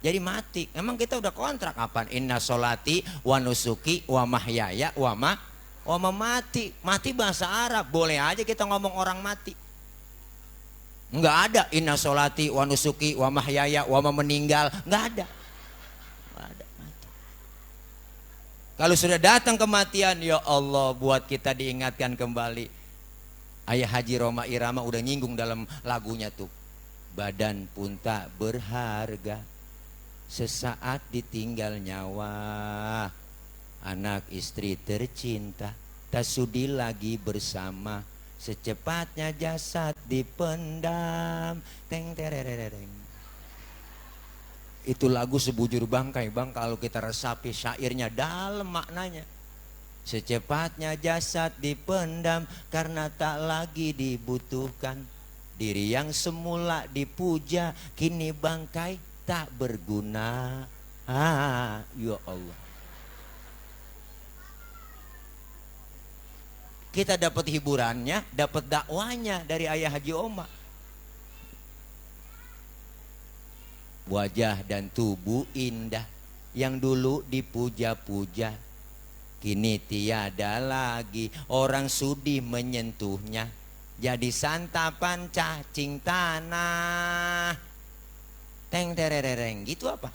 Jadi mati. Emang kita udah kontrak kapan? Inna solati wa nusuki wa mahyaya wa mamati. Mati bahasa Arab. Boleh aja kita ngomong orang mati. Enggak ada inna solati wa nusuki wa mahyaya wa meninggal, enggak ada. Mati. Kalau sudah datang kematian, ya Allah, buat kita diingatkan kembali. Ayah Haji Roma Irama udah nyinggung dalam lagunya tuh. Badan pun tak berharga, sesaat ditinggal nyawa. Anak istri tercinta tak sudi lagi bersama. Secepatnya jasad dipendam. Teng terereng. Itu lagu sebujur bangkai bang, kalau kita resapi syairnya dalam maknanya. Secepatnya jasad dipendam karena tak lagi dibutuhkan. Diri yang semula dipuja kini bangkai tak berguna. Ya Allah. Kita dapat hiburannya, dapat dakwanya dari Ayah Haji Oma. Wajah dan tubuh indah yang dulu dipuja-puja, kini tiada lagi orang sudi menyentuhnya. Jadi santapan cacing tanah. Teng terereng, gitu apa?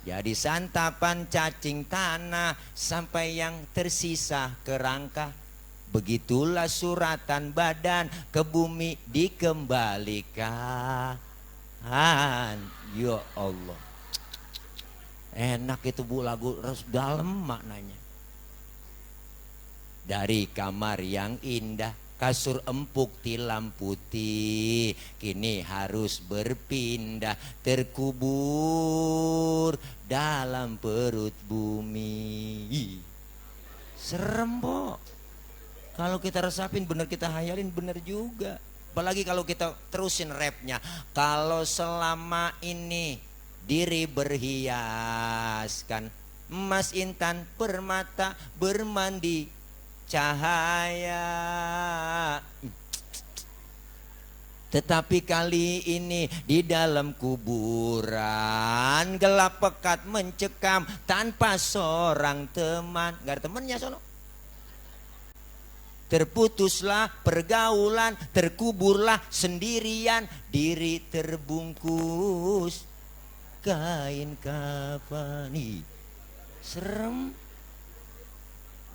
Jadi santapan cacing tanah sampai yang tersisa kerangka. Begitulah suratan badan ke bumi dikembalikan. Ya Allah. Enak itu bu lagu, dalam maknanya. Dari kamar yang indah, kasur empuk tilam putih, kini harus berpindah, terkubur dalam perut bumi. Serem po. Kalau kita resapin bener, kita hayalin bener juga. Apalagi kalau kita terusin rapnya. Kalau selama ini diri berhiaskan emas intan permata bermandi cahaya. Tetapi kali ini di dalam kuburan gelap pekat mencekam tanpa seorang teman. Gak ada temannya sono. Terputuslah pergaulan, terkuburlah sendirian, diri terbungkus kain kafani. Serem.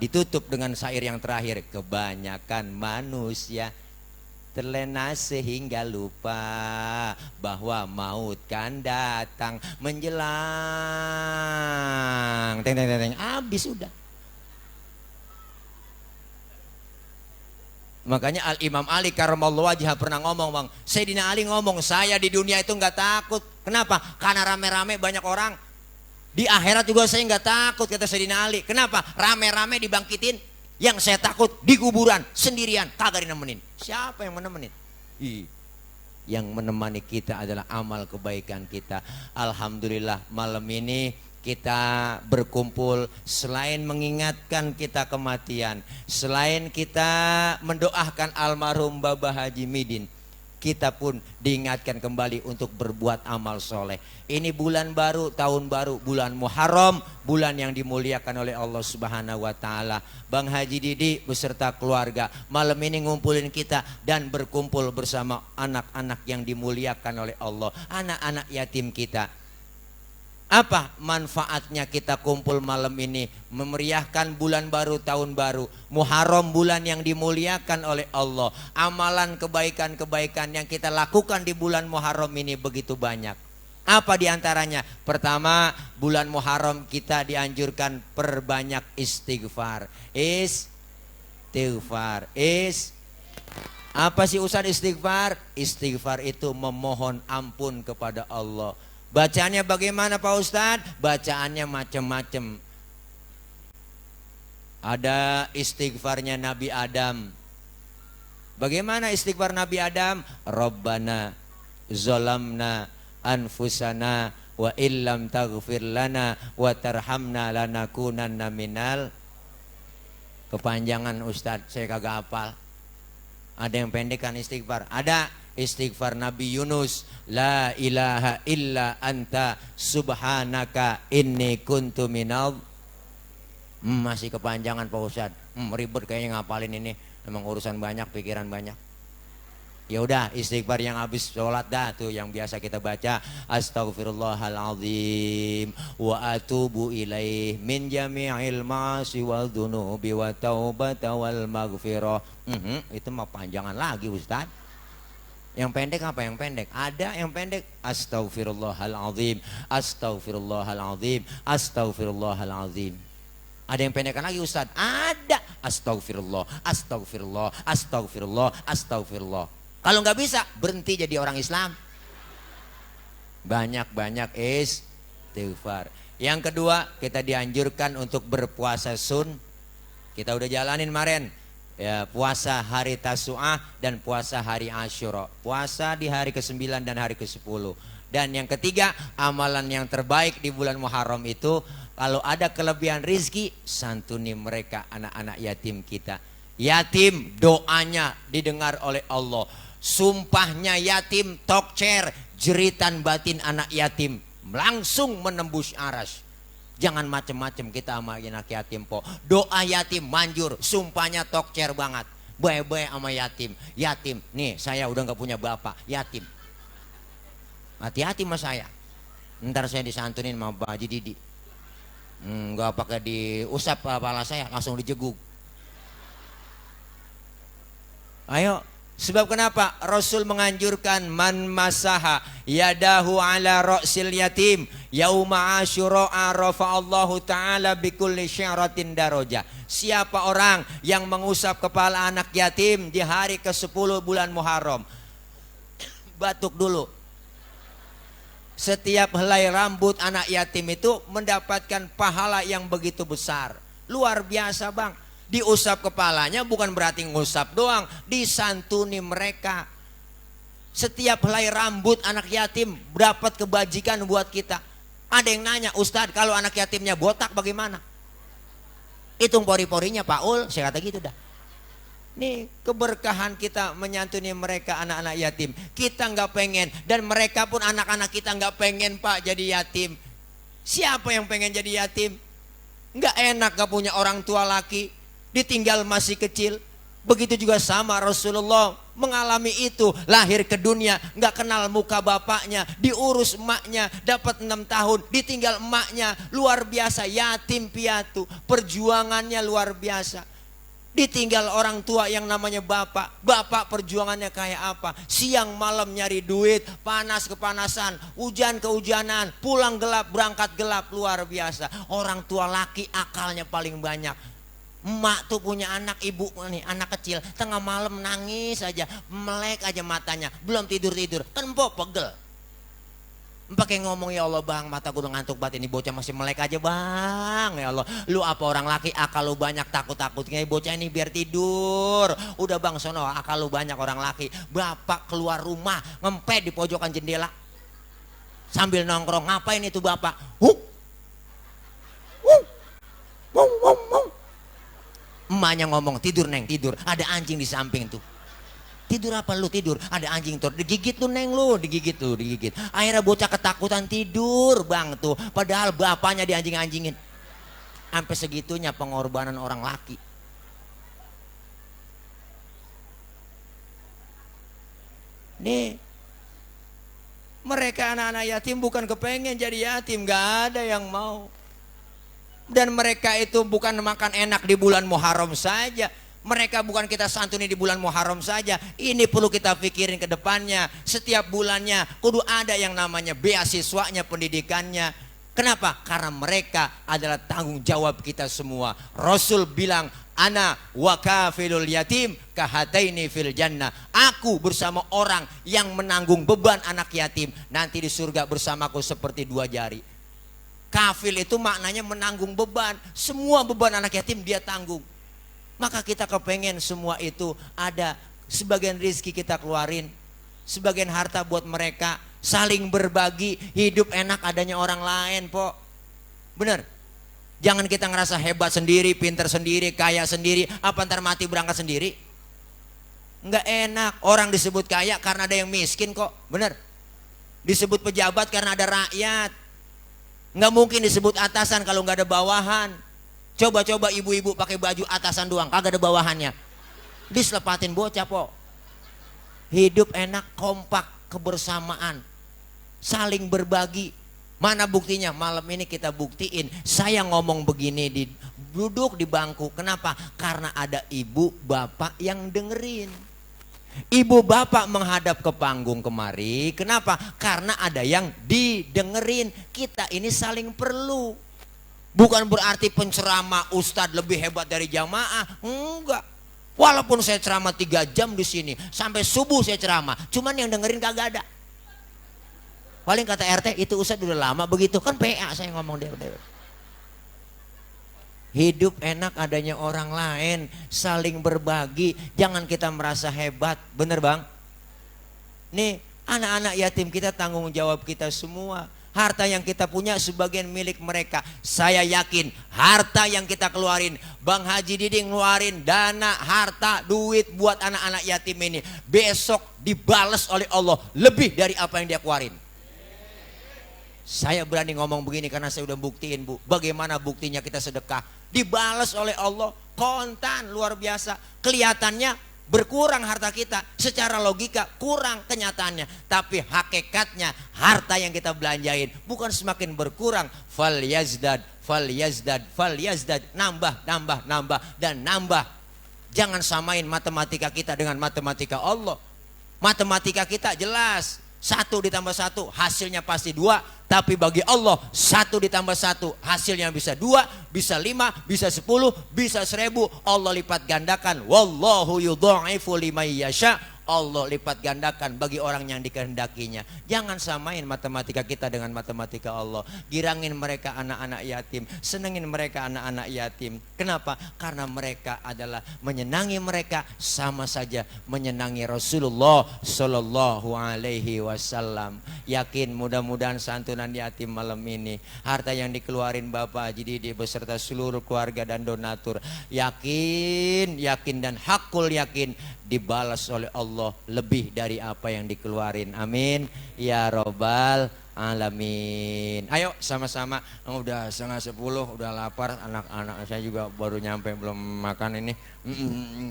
Ditutup dengan syair yang terakhir, kebanyakan manusia terlena sehingga lupa bahwa maut kan datang menjelang. Teng teng teng, habis sudah. Makanya Al Imam Ali karramallahu wajhah pernah ngomong, Bang. Sayyidina Ali ngomong, saya di dunia itu nggak takut. Kenapa? Karena rame-rame banyak orang. Di akhirat juga saya nggak takut, kata Sayyidina Ali. Kenapa? Rame-rame dibangkitin. Yang saya takut di kuburan sendirian, kagak nemenin. Siapa yang menemenin? Yang menemani kita adalah amal kebaikan kita. Alhamdulillah malam ini kita berkumpul selain mengingatkan kita kematian, selain kita mendoakan almarhum Bapak Haji Midin, kita pun diingatkan kembali untuk berbuat amal soleh. Ini bulan baru, tahun baru, bulan Muharram, bulan yang dimuliakan oleh Allah Subhanahu wa Ta'ala. Bang Haji Didi beserta keluarga malam ini ngumpulin kita dan berkumpul bersama anak-anak yang dimuliakan oleh Allah, anak-anak yatim kita. Apa manfaatnya kita kumpul malam ini memeriahkan bulan baru, tahun baru, Muharram, bulan yang dimuliakan oleh Allah. Amalan kebaikan-kebaikan yang kita lakukan di bulan Muharram ini begitu banyak. Apa diantaranya? Pertama, bulan Muharram kita dianjurkan perbanyak istighfar. Istighfar. Apa sih Ustaz istighfar? Istighfar itu memohon ampun kepada Allah. Bacaannya bagaimana Pak Ustadz? Bacaannya macam-macam. Ada istighfarnya Nabi Adam. Bagaimana istighfar Nabi Adam? Rabbana zolamna anfusana wa illam taghfir lana wa tarhamna lanakunanna minal. Kepanjangan Ustadz, saya kagak hafal. Ada yang pendek kan istighfar? Ada. Istighfar Nabi Yunus, la ilaha illa anta subhanaka inni kuntu minal. Masih kepanjangan Pak Ustadz. Ribet kayaknya ngapalin ini. Memang urusan banyak, pikiran banyak. Ya udah, istighfar yang habis sholat dah tuh yang biasa kita baca. Astaghfirullahaladzim wa atubu ilaih min jami'il ma'asi wal dunubi wa taubata wal maghfirah. Itu mah panjangan lagi Ustadz. Yang pendek apa yang pendek? Ada yang pendek. Astaghfirullahaladzim, astaghfirullahaladzim, astaghfirullahaladzim. Ada yang pendekkan lagi Ustadz? Ada. Astaghfirullah, astaghfirullah, astaghfirullah, astaghfirullah. Kalau nggak bisa berhenti jadi orang Islam. Banyak-banyak istighfar. Yang kedua, kita dianjurkan untuk berpuasa sun. Kita udah jalanin kemarin. Ya, puasa hari Tasu'ah dan puasa hari Asyura. Puasa di hari ke-9 dan hari ke-10. Dan yang ketiga, amalan yang terbaik di bulan Muharram itu, kalau ada kelebihan rizki, santuni mereka, anak-anak yatim kita. Yatim doanya didengar oleh Allah. Sumpahnya yatim tokcer, jeritan batin anak yatim langsung menembus aras. Jangan macem-macem kita sama anak yatim po. Doa yatim manjur, sumpahnya tokcer banget. Bae-bae sama yatim. Yatim, nih saya udah gak punya bapak, yatim. Hati-hati sama saya. Ntar saya disantunin sama Pak Haji Didi. Gak pakai diusap kepala saya, langsung dijeguk. Ayo. Sebab kenapa? Rasul menganjurkan man masaha yadahu ala ra'sil yatim yauma asyura rafa'allahu ta'ala bikulli syaratin daraja. Siapa orang yang mengusap kepala anak yatim di hari ke-10 bulan Muharram? Batuk dulu. Setiap helai rambut anak yatim itu mendapatkan pahala yang begitu besar. Luar biasa Bang. Diusap kepalanya bukan berarti ngusap doang, disantuni mereka. Setiap helai rambut anak yatim dapat kebajikan buat kita. Ada yang nanya, Ustadz kalau anak yatimnya botak bagaimana? Hitung pori-porinya Pak Ul, saya kata gitu dah. Nih keberkahan kita menyantuni mereka anak-anak yatim. Kita nggak pengen, dan mereka pun anak-anak kita nggak pengen Pak jadi yatim. Siapa yang pengen jadi yatim? Nggak enak gak punya orang tua laki, ditinggal masih kecil. Begitu juga sama Rasulullah mengalami itu, lahir ke dunia nggak kenal muka bapaknya, diurus emaknya, dapat 6 tahun, ditinggal emaknya, luar biasa, yatim piatu, perjuangannya luar biasa. Ditinggal orang tua yang namanya bapak. Bapak perjuangannya kayak apa? Siang malam nyari duit, panas kepanasan, hujan kehujanan, pulang gelap, berangkat gelap, luar biasa. Orang tua laki akalnya paling banyak. Emak tuh punya anak, ibu nih anak kecil, tengah malam nangis aja, melek aja matanya, belum tidur-tidur, kan empok pegel. Pakai ngomong, ya Allah bang, mata gue udah ngantuk banget, ini bocah masih melek aja bang, ya Allah. Lu apa orang laki akal lu banyak, takut-takutnya bocah ini biar tidur. Udah bang sono, akal lu banyak orang laki. Bapak keluar rumah ngempet di pojokan jendela sambil nongkrong. Ngapain itu bapak? Emaknya ngomong, tidur neng, tidur, ada anjing di samping tuh. Tidur apa lu tidur? Ada anjing tuh, digigit lu neng lu, digigit tuh, digigit. Akhirnya bocah ketakutan tidur bang tuh. Padahal bapaknya dianjing-anjingin. Sampai segitunya pengorbanan orang laki. Nih, mereka anak-anak yatim bukan kepengen jadi yatim, gak ada yang mau. Dan mereka itu bukan makan enak di bulan Muharram saja. Mereka bukan kita santuni di bulan Muharram saja. Ini perlu kita pikirin ke depannya. Setiap bulannya kudu ada yang namanya beasiswanya, pendidikannya. Kenapa? Karena mereka adalah tanggung jawab kita semua. Rasul bilang, ana wa kafilul yatim kahataini fil jannah. Aku bersama orang yang menanggung beban anak yatim nanti di surga bersamaku seperti 2 jari. Kafil itu maknanya menanggung beban. Semua beban anak yatim dia tanggung. Maka kita kepengen semua itu ada. Sebagian rizki kita keluarin, sebagian harta buat mereka. Saling berbagi, hidup enak adanya orang lain po. Bener? Jangan kita ngerasa hebat sendiri, pinter sendiri, kaya sendiri. Apa ntar mati berangkat sendiri? Nggak enak. Orang disebut kaya karena ada yang miskin kok. Bener? Disebut pejabat karena ada rakyat. Nggak mungkin disebut atasan kalau nggak ada bawahan. Coba-coba ibu-ibu pakai baju atasan doang, kagak ada bawahannya. Dislepatin bocah po. Hidup enak, kompak, kebersamaan, saling berbagi. Mana buktinya? Malam ini kita buktiin. Saya ngomong begini duduk di bangku. Kenapa? Karena ada ibu bapak yang dengerin. Ibu bapak menghadap ke panggung kemari. Kenapa? Karena ada yang didengerin. Kita ini saling perlu. Bukan berarti penceramah ustadz lebih hebat dari jamaah. Enggak. Walaupun saya ceramah 3 jam di sini, sampai subuh saya ceramah, cuman yang dengerin kagak ada. Paling kata RT, itu ustadz udah lama begitu. Kan PA saya ngomong dia. Hidup enak adanya orang lain, saling berbagi. Jangan kita merasa hebat. Bener bang? Nih anak-anak yatim kita tanggung jawab kita semua. Harta yang kita punya sebagian milik mereka. Saya yakin harta yang kita keluarin, Bang Haji Didi ngeluarin dana, harta, duit buat anak-anak yatim ini, besok dibalas oleh Allah lebih dari apa yang dia keluarin. Saya berani ngomong begini karena saya udah buktiin bu. Bagaimana buktinya kita sedekah, dibalas oleh Allah kontan, luar biasa. Kelihatannya berkurang harta kita, secara logika kurang kenyataannya, tapi hakikatnya harta yang kita belanjain bukan semakin berkurang. Fal yazdad, nambah dan nambah. Jangan samain matematika kita dengan matematika Allah. Matematika kita jelas, 1 ditambah 1 hasilnya pasti 2. Tapi bagi Allah 1 ditambah 1 hasilnya bisa 2, bisa 5, bisa 10, bisa 1000. Allah lipat gandakan. Wallahu yudha'ifu liman yasha. Allah lipat gandakan bagi orang yang dikehendakinya. Jangan samain matematika kita dengan matematika Allah. Girangin mereka anak-anak yatim, senengin mereka anak-anak yatim. Kenapa? Karena mereka adalah menyenangi mereka sama saja menyenangi Rasulullah Shallallahu Alaihi Wasallam. Yakin mudah-mudahan santunan yatim malam ini, harta yang dikeluarin Bapak Haji Didi beserta seluruh keluarga dan donatur, yakin dan hakul yakin dibalas oleh Allah lebih dari apa yang dikeluarin. Amin ya robbal alamin. Ayo sama-sama. Udah 9:30, udah lapar. Anak-anak saya juga baru nyampe belum makan ini.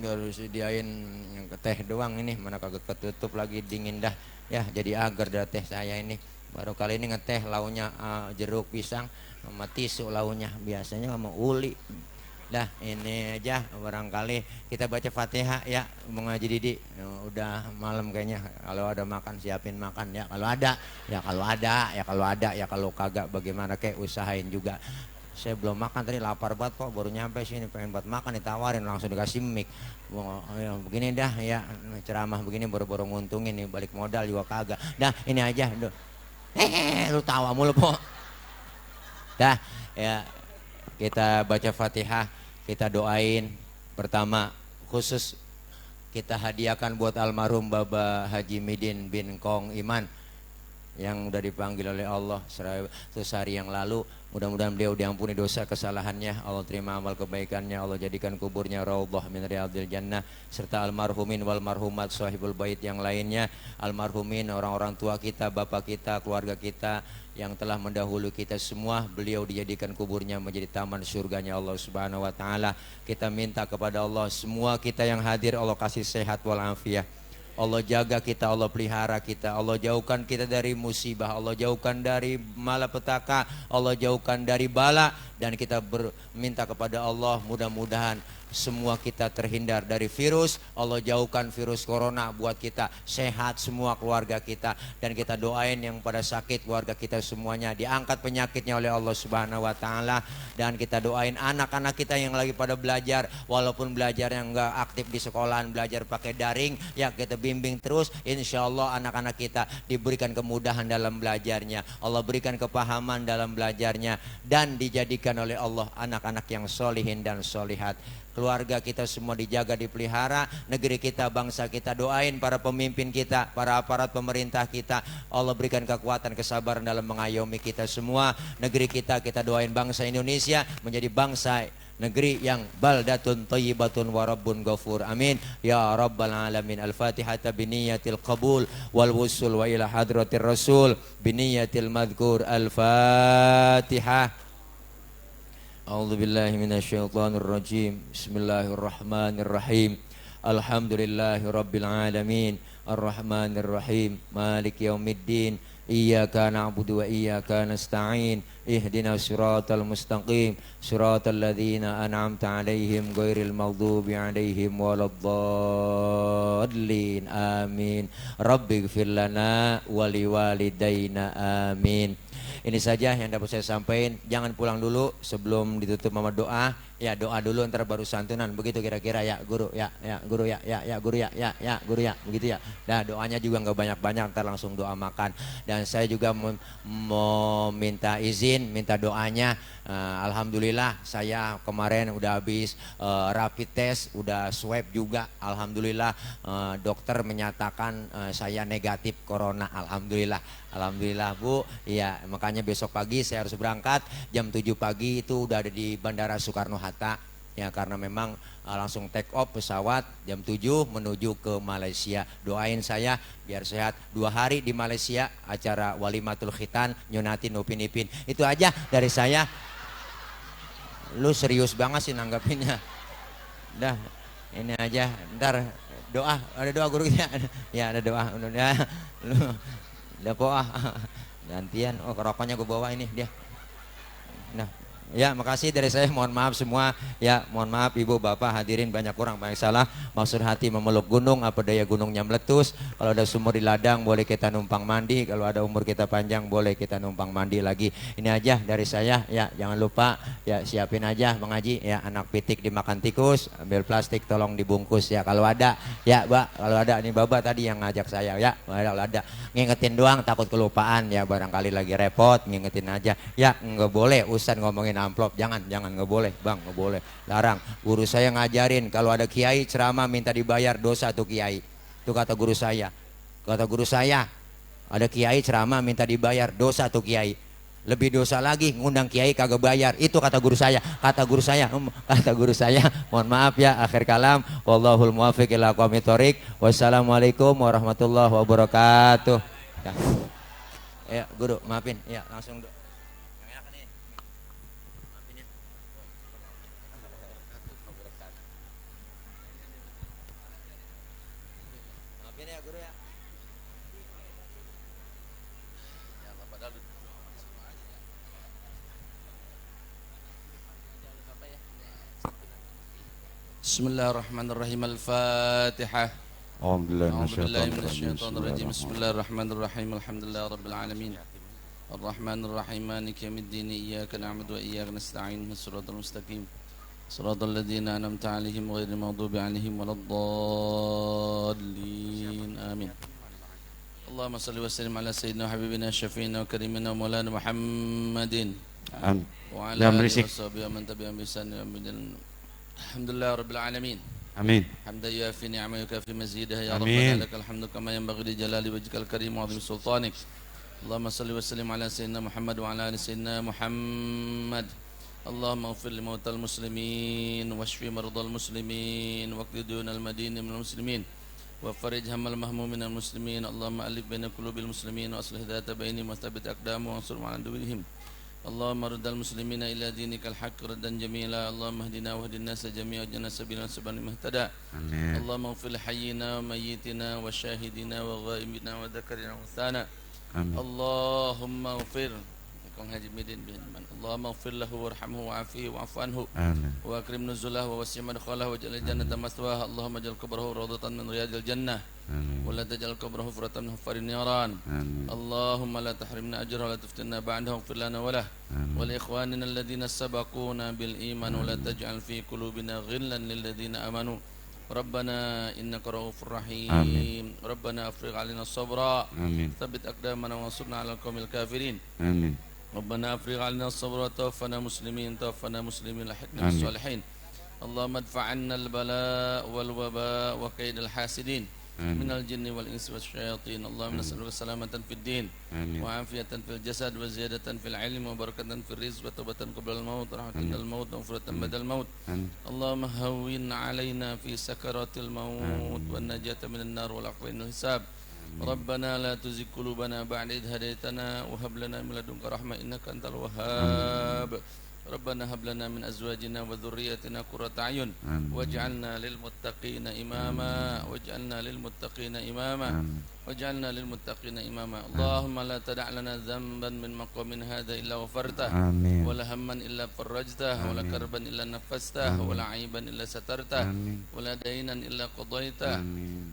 Baru sediain teh doang ini, mana kagak ketutup lagi, dingin dah. Ya jadi agar dah teh saya ini. Baru kali ini ngeteh launya jeruk pisang sama tisu launya, biasanya sama uli. Dah ini aja, barangkali kita baca Fatihah ya, Bung Haji Didi. Udah malam kayaknya, kalau ada makan siapin makan ya, kalau ada ya, kalau kagak bagaimana kayak usahain juga. Saya belum makan tadi, lapar banget kok, baru nyampe sini pengen buat makan, ditawarin langsung dikasih mic. Begini dah ya, ceramah begini baru-baru nguntungin nih, balik modal juga kagak. Dah ini aja. Lu tawa mulu po. Dah ya, kita baca Fatihah, kita doain. Pertama khusus kita hadiahkan buat almarhum Bapak Haji Midin bin Kong Iman yang udah dipanggil oleh Allah 100 hari yang lalu. Mudah-mudahan beliau diampuni dosa kesalahannya, Allah terima amal kebaikannya, Allah jadikan kuburnya raudhah min riyadil jannah, serta almarhumin wal marhumat sahibul bait yang lainnya. Almarhumin orang-orang tua kita, bapak kita, keluarga kita yang telah mendahului kita semua, beliau dijadikan kuburnya menjadi taman surganya Allah Subhanahu wa taala. Kita minta kepada Allah, semua kita yang hadir Allah kasih sehat walafiat. Allah jaga kita, Allah pelihara kita, Allah jauhkan kita dari musibah, Allah jauhkan dari malapetaka, Allah jauhkan dari bala. Dan kita minta kepada Allah mudah-mudahan semua kita terhindar dari virus. Allah jauhkan virus corona buat kita, sehat semua keluarga kita. Dan kita doain yang pada sakit, keluarga kita semuanya diangkat penyakitnya oleh Allah Subhanahu wa taala. Dan kita doain anak-anak kita yang lagi pada belajar, walaupun belajar yang enggak aktif di sekolahan, belajar pakai daring, ya kita bimbing terus. Insya Allah anak-anak kita diberikan kemudahan dalam belajarnya, Allah berikan kepahaman dalam belajarnya, dan dijadikan oleh Allah anak-anak yang solihin dan solihat. Keluarga kita semua dijaga, dipelihara. Negeri kita, bangsa kita, doain para pemimpin kita, para aparat pemerintah kita, Allah berikan kekuatan, kesabaran dalam mengayomi kita semua. Negeri kita doain bangsa Indonesia menjadi bangsa negeri yang baldatun thayyibatun wa rabbun ghafur. Amin ya rabbal alamin. Al-Fatihah biniyatil qabul wal wusul wa ila hadratir rasul biniyatil madhkur. Al-Fatihah. A'udzu billahi minasyaitonir rajim. Bismillahirrahmanirrahim. Alhamdulillahi rabbil alamin. Arrahmanir rahim. Maliki yaumiddin. Iyyaka na'budu wa iyyaka nasta'in. Ihdinas siratal mustaqim. Siratal ladzina an'amta 'alaihim ghairil maghdubi 'alaihim waladdallin. Amin. Rabbighfir lana wa liwalidayna. Amin. Ini saja yang dapat saya sampaikan. Jangan pulang dulu sebelum ditutup sama doa. Ya doa dulu ntar baru santunan. Begitu kira-kira ya guru ya guru ya guru ya guru ya begitu ya. Nah doanya juga nggak banyak-banyak, ntar langsung doa makan. Dan saya juga mau minta izin, minta doanya. Alhamdulillah saya kemarin udah habis rapid test, udah swab juga. Alhamdulillah dokter menyatakan saya negatif corona. Alhamdulillah Bu. Iya makanya besok pagi saya harus berangkat jam 7 pagi itu udah ada di Bandara Soekarno-Hatta. Ya karena memang langsung take off pesawat jam 7 menuju ke Malaysia. Doain saya biar sehat. 2 hari di Malaysia acara walimatul khitan, nyunatin Upin Ipin. Itu aja dari saya. Lu serius banget sih nanggapinnya. Dah ini aja. Ntar doa, ada doa guru ya. Ya ada doa. Udah lu udah poah gantian. Oh rokoknya gue bawa ini dia. Nah Ya, makasih dari saya. Mohon maaf semua. Ya, mohon maaf ibu, bapak, hadirin, banyak kurang banyak salah. Maksud hati memeluk gunung, apa daya gunungnya meletus. Kalau ada sumur di ladang, boleh kita numpang mandi. Kalau ada umur kita panjang, boleh kita numpang mandi lagi. Ini aja dari saya. Ya, jangan lupa ya siapin aja Bang Haji. Ya, anak pitik dimakan tikus, ambil plastik tolong dibungkus ya. Kalau ada, ya Mbak, kalau ada ini Baba tadi yang ngajak saya ya. Kalau ada ngingetin doang, takut kelupaan ya, barangkali lagi repot ngingetin aja. Ya, nggak boleh Ustaz ngomongin amplop, jangan nggak boleh Bang, nggak boleh, larang. Guru saya ngajarin kalau ada kiai ceramah minta dibayar, dosa tuh kiai. Itu kata guru saya. Kata guru saya, ada kiai ceramah minta dibayar, dosa tuh kiai. Lebih dosa lagi ngundang kiai kagak bayar. Itu kata guru saya. Kata guru saya. Kata guru saya. Mohon maaf ya, akhir kalam. Wallahul muwaffiq ila aqwamit thoriq. Wassalamualaikum warahmatullahi wabarakatuh. Ya, ya guru, maafin. Ya, langsung. Bismillahirrahmanirrahim. Al-Fatihah. A'udzubillahi minasyaitonirrajim. Bismillahirrahmanirrahim. Alhamdulillahirabbil alamin. Arrahmanirrahim. Maliki yaumiddin. Iyyaka na'budu wa iyyaka nasta'in. Shiratal mustaqim. Shiratal ladzina an'amta 'alaihim ghairil maghdubi 'alaihim waladdallin. Amin. Allahumma shalli wa sallim ala sayyidina wa habibina syafi'ina wa karimina wa maulana Muhammadin. Amin. Wa ala alihi wa sahbihi wa man tabi'ahum bi ihsan ila yaumil. Alhamdulillah rabbil alamin. Amin. Hamdan yafi ni'amahu kafi mazidah ya Amin. rabbana lakal hamdu kama yanbaghi li jalali wajhikal karim wa 'azimi sultanik. Allahumma salli wa sallim ala sayyidina Muhammad wa ala ali sayyidina Muhammad. Allahumma ighfir li mautal muslimin washfi mardal muslimin waqdi dunal madini minal muslimin wa farij hammal mahmumin al muslimin. Allahumma alif baina qulubil muslimin wa aslih dhata bainihim wa thabbit aqdamahum wa ansur ma'al duwilihim. اللهم رد المسلمين إلى دينك الحق ردا جميلا. اللهم اهدنا واهد الناس جميعا واجعلنا سبيلا سبحان من اهتدى. اللهم اغفر لحينا وميتنا وشاهدنا وغائبنا وذكرنا وانثانا. اللهم اغفر اللهم اغفر له وارحمه وعافيه واعف عنه واكرم نزله ووسع مدخله واجعل الجنة مثواه. اللهم اجعل قبره روضة من رياض الجنة ولا تجعل قبره حفرة من حفر النيران. اللهم لا تحرمنا أجره ولا تفتنا بعده واغفر لنا وله ولإخواننا الذين سبقونا بالإيمان ولا تجعل في قلوبنا غلا للذين آمنوا. ربنا إنك رؤوف رحيم. ربنا أفرغ علينا الصبر ثبت أقدامنا وانصرنا على القوم الكافرين. ربنا أفرغ علينا الصبر وتوفنا مسلمين لحقنا بالصالحين. اللهم ادفع عنا البلاء والوباء وكيد الحاسدين من الجن والإنس والشياطين. اللهم نسألك سلامة في الدين وعافية في الجسد وزيادة في العلم وبركة في الرزق وتوبة قبل الموت ورحمة عند الموت ومغفرة بعد الموت. اللهم هون علينا في سكرات الموت والنجاة من النار والعفو عند الحساب. ربنا لا تزغ قلوبنا بعد إذ هديتنا وهب لنا من لدنك رحمة إنك أنت الوهاب. ربنا هب لنا من أزواجنا وذرياتنا قرة أعين واجعلنا للمتقين إماما واجعلنا للمتقين إماما. اللهم لا تدع لنا ذنبا من مقام هذا إلا غفرته ولا هما إلا فرجته ولا كربا إلا نفسته ولا عيبا إلا سترته ولا دينا إلا قضيته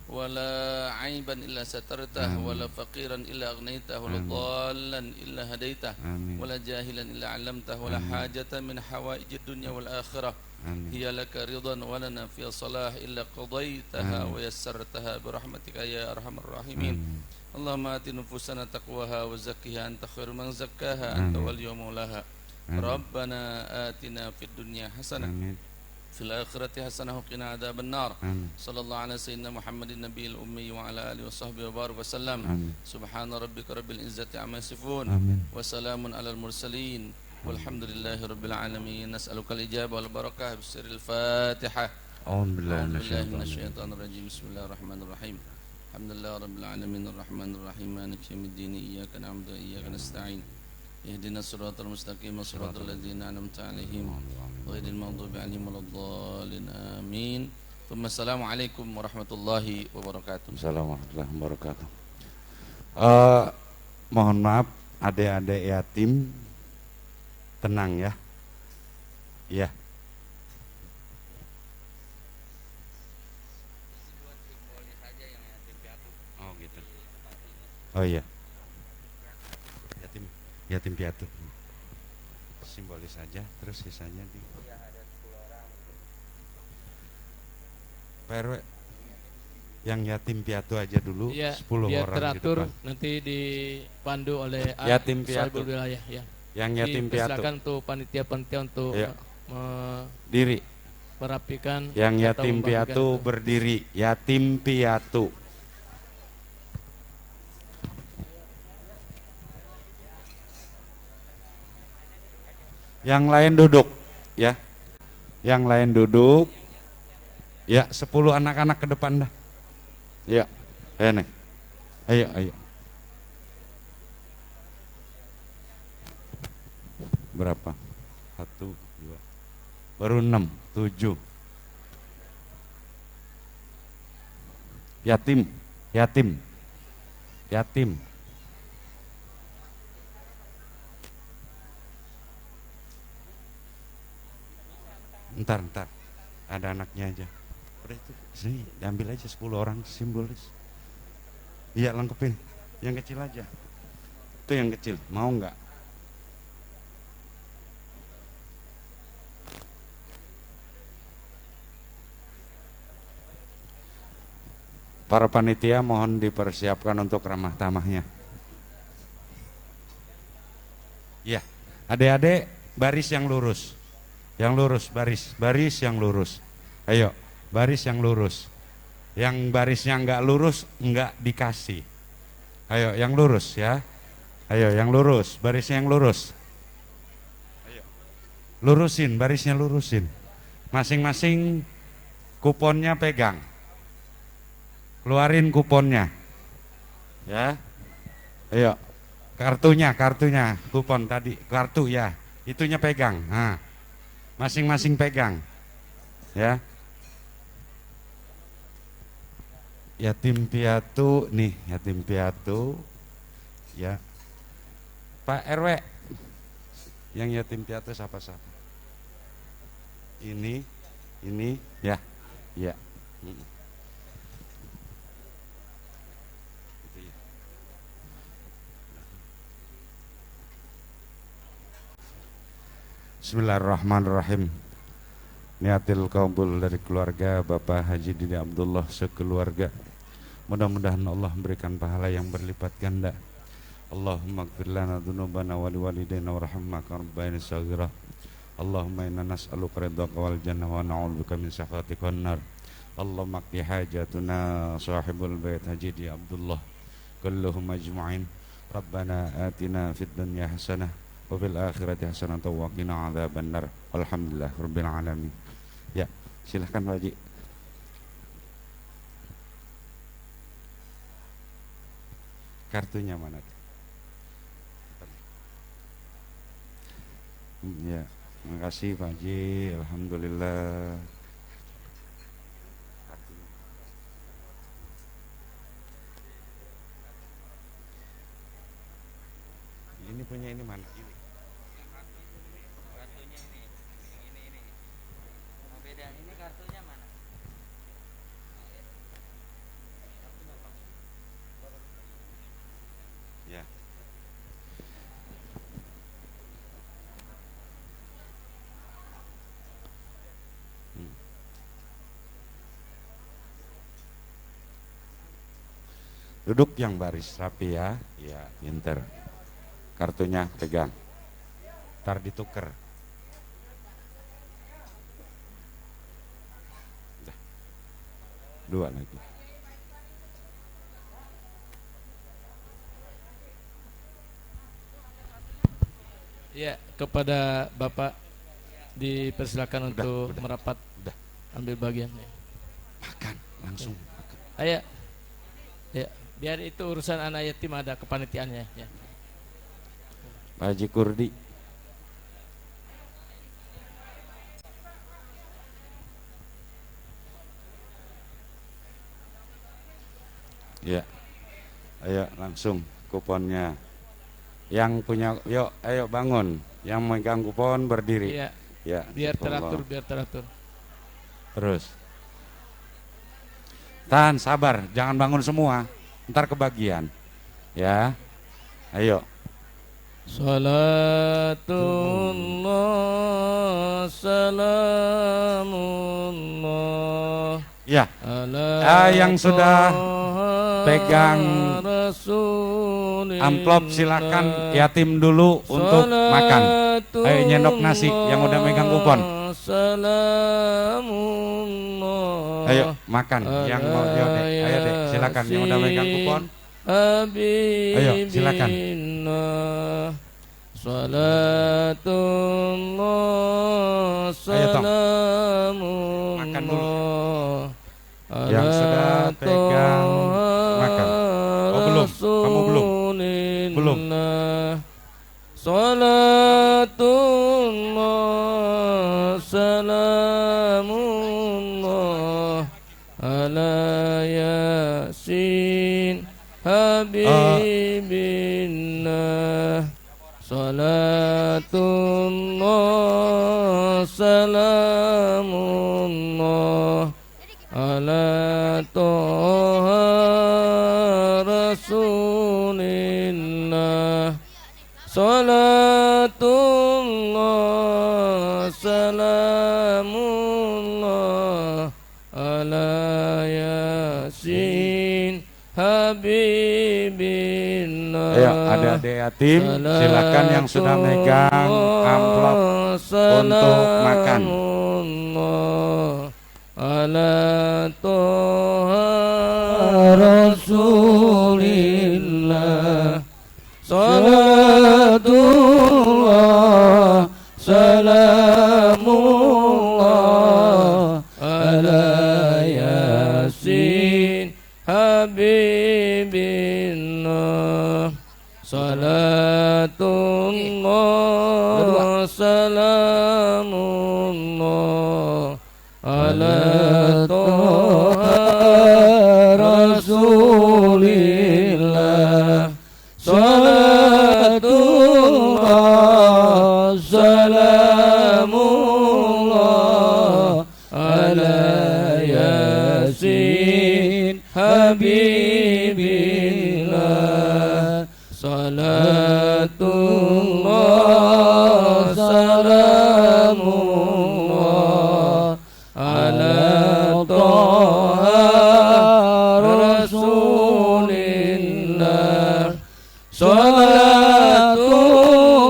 ولا عيبا إلا سترته ولا فقيرا إلا أغنيته ولا ضالا إلا هديته ولا جاهلا إلا علمته ولا حاجة من حوائج الدنيا والآخرة هي لك رضا ولنا في صلاح إلا قضيتها ويسرتها برحمتك يا أرحم الراحمين. اللهم آت نفوسنا تقواها وزكها أنت خير من زكاها أنت ولي مولاها. ربنا آتنا في الدنيا حسنة في الآخرة حسنة وقنا عذاب النار. صلى الله على سيدنا محمد النبي الأمي وعلى آله وصحبه وبارك وسلم. سبحان ربك رب العزة عما يصفون وسلام على المرسلين والحمد لله رب العالمين. نسألك الإجابة والبركة بسر الفاتحة. أعوذ بالله من الشيطان الرجيم. بسم الله الرحمن الرحيم. الحمد لله رب العالمين الرحمن الرحيم مالك يوم الدين إياك نعبد وإياك نستعين اهدنا الصراط المستقيم صراط الذين أنعمت عليهم غير المغضوب عليهم ولا الضالين آمين. ثم السلام عليكم ورحمة الله وبركاته. Assalamualaikum warahmatullahi wabarakatuh. Mohon maaf adik-adik yatim, tenang ya. Iya. Oh gitu. Oh iya. Yatim yatim piatu. Simbolis saja, terus sisanya di PRW yang yatim piatu aja dulu, Ya, 10 biar orang di teratur depan. nanti dipandu oleh Yatim piatu. Sohibul Wilayah ya. Yang yatim piatu Silakan untuk panitia-panitia untuk Iya. diri. merapikan Yang atau yatim membagikan piatu itu. berdiri, yatim piatu. Yang lain duduk, ya. Yang lain duduk. Ya, 10 anak-anak ke depan dah. Ya. Ayo nih. Ayo, ayo. Berapa? 1, 2. Baru 6, 7. Yatim, yatim. Yatim. Ntar. Ada anaknya aja. Udah itu, sini, ambil aja 10 orang simbolis. Iya, lengkapin. Yang kecil aja. Itu yang kecil, mau nggak? Para panitia mohon dipersiapkan untuk ramah tamahnya. Iya, adik-adik baris yang lurus. Yang lurus, baris yang lurus. Ayo, baris yang lurus. Yang barisnya nggak lurus, nggak dikasih. Ayo, yang lurus ya. Ayo, yang lurus, barisnya yang lurus. Ayo, lurusin, barisnya lurusin. Masing-masing kuponnya pegang. Keluarin kuponnya. Ya. Ayo, kartunya, kupon tadi, kartu ya. Itunya pegang. Nah, masing-masing pegang. Ya. Yatim piatu nih, yatim piatu. Ya. Pak RW. Yang yatim piatu siapa-siapa? Ini ya. Ya. Bismillahirrahmanirrahim. Niatil kabul dari keluarga Bapak Haji Didi Abdullah sekeluarga. Mudah-mudahan Allah memberikan pahala yang berlipat ganda. Allahumma ighfir lana dzunubana wa liwalidayna warhamna kama rabbayana shaghira. Allahumma inna nas'aluka ridhaka wal jannah wa na'udzubika min sakhatika wan nar. Allahumma qdi hajatuna sahibul bait Haji Didi Abdullah kulluhum ajma'in. Rabbana atina fid dunya hasanah wa fil akhirati hasanah wa qina adzabannar. Alhamdulillah rabbil alamin. Ya, silahkan Pak Haji. Kartunya mana? Ya, terima kasih Pak Haji. Alhamdulillah. Ini punya ini mana? Ini. Kartunya ini. Oh, beda. Ini kartunya mana? Ya. Duduk yang baris rapi ya. Ya, pinter. Kartunya pegang. Ntar dituker. Udah. 2 lagi. Ya, kepada Bapak dipersilakan untuk merapat ambil bagian. Makan langsung. Ayo. Ya, biar itu urusan anak yatim ada kepanitiaannya ya. Pak Haji Kurdi. Ya. Ayo langsung kuponnya. Yang punya, yuk ayo bangun. Yang megang kupon berdiri. Iya. Ya, Biar syukurlah. teratur. Terus. Tahan, sabar, jangan bangun semua. Ntar kebagian. Ya. Ayo. Salatullah salamullah. Ya. Ala Yang sudah pegang Rasulillah. amplop silakan yatim dulu untuk makan. Ayo nyendok nasi yang udah megang kupon. Salamullah. Ayo makan yang mau Dek. Ayo Dek, silakan yang udah megang kupon. Ayo silakan. Salatullah salamullah. Makan dulu. Yang sudah pegang makan. Oh belum, kamu belum. Belum. Salatullah salamullah ala yasin habibillah. Salatullah salamullah ala toha rasulillah. Salatullah salamullah ala yasin habibillah. Ayo adik-adik yatim silakan yang sudah megang amplop untuk makan. Ala toha rasulillah. Salatullah salamullah ala yasin habibillah. Salatullah salamullah ala toha rasulillah. Salatullah salamullah ala yasin habibillah. Salatullah salamullah ala toha rasulillah.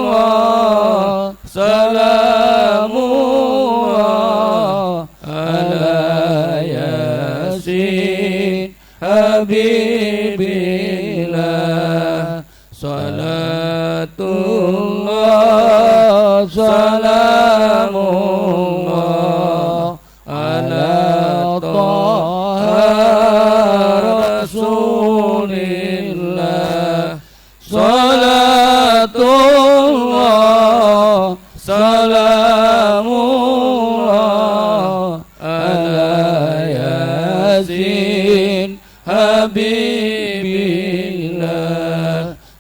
Salatullah salamullah ala yasin habibillah. Salatullah salamullah ala toha rasulillah. Salatullah salamullah ala yasin habibillah.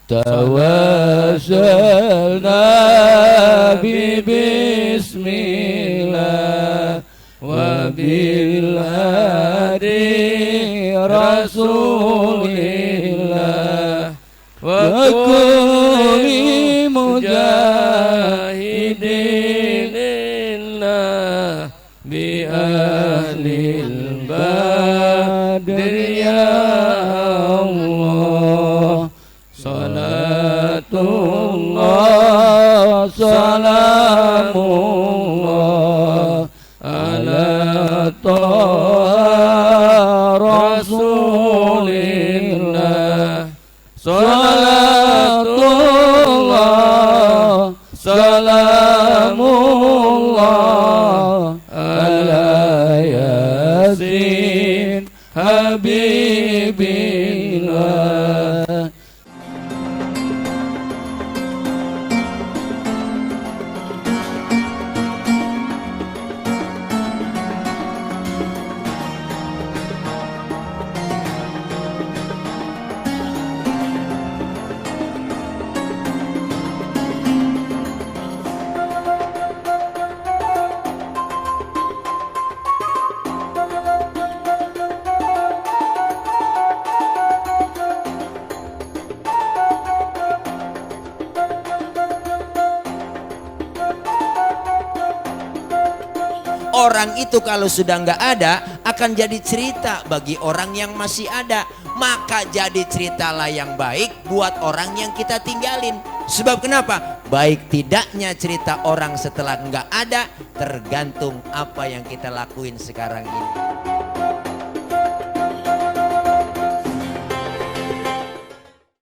Tawassalna bi bismillah wa bil hadi rasulillah wa kulli mujahidin lillah bi ahlil badri ya Allah. Salatullah salamullah ala toha rasulillah. Salatullah salamullah orang itu kalau sudah nggak ada akan jadi cerita bagi orang yang masih ada. Maka jadi ceritalah yang baik buat orang yang kita tinggalin. Sebab kenapa? Baik tidaknya cerita orang setelah nggak ada tergantung apa yang kita lakuin sekarang ini.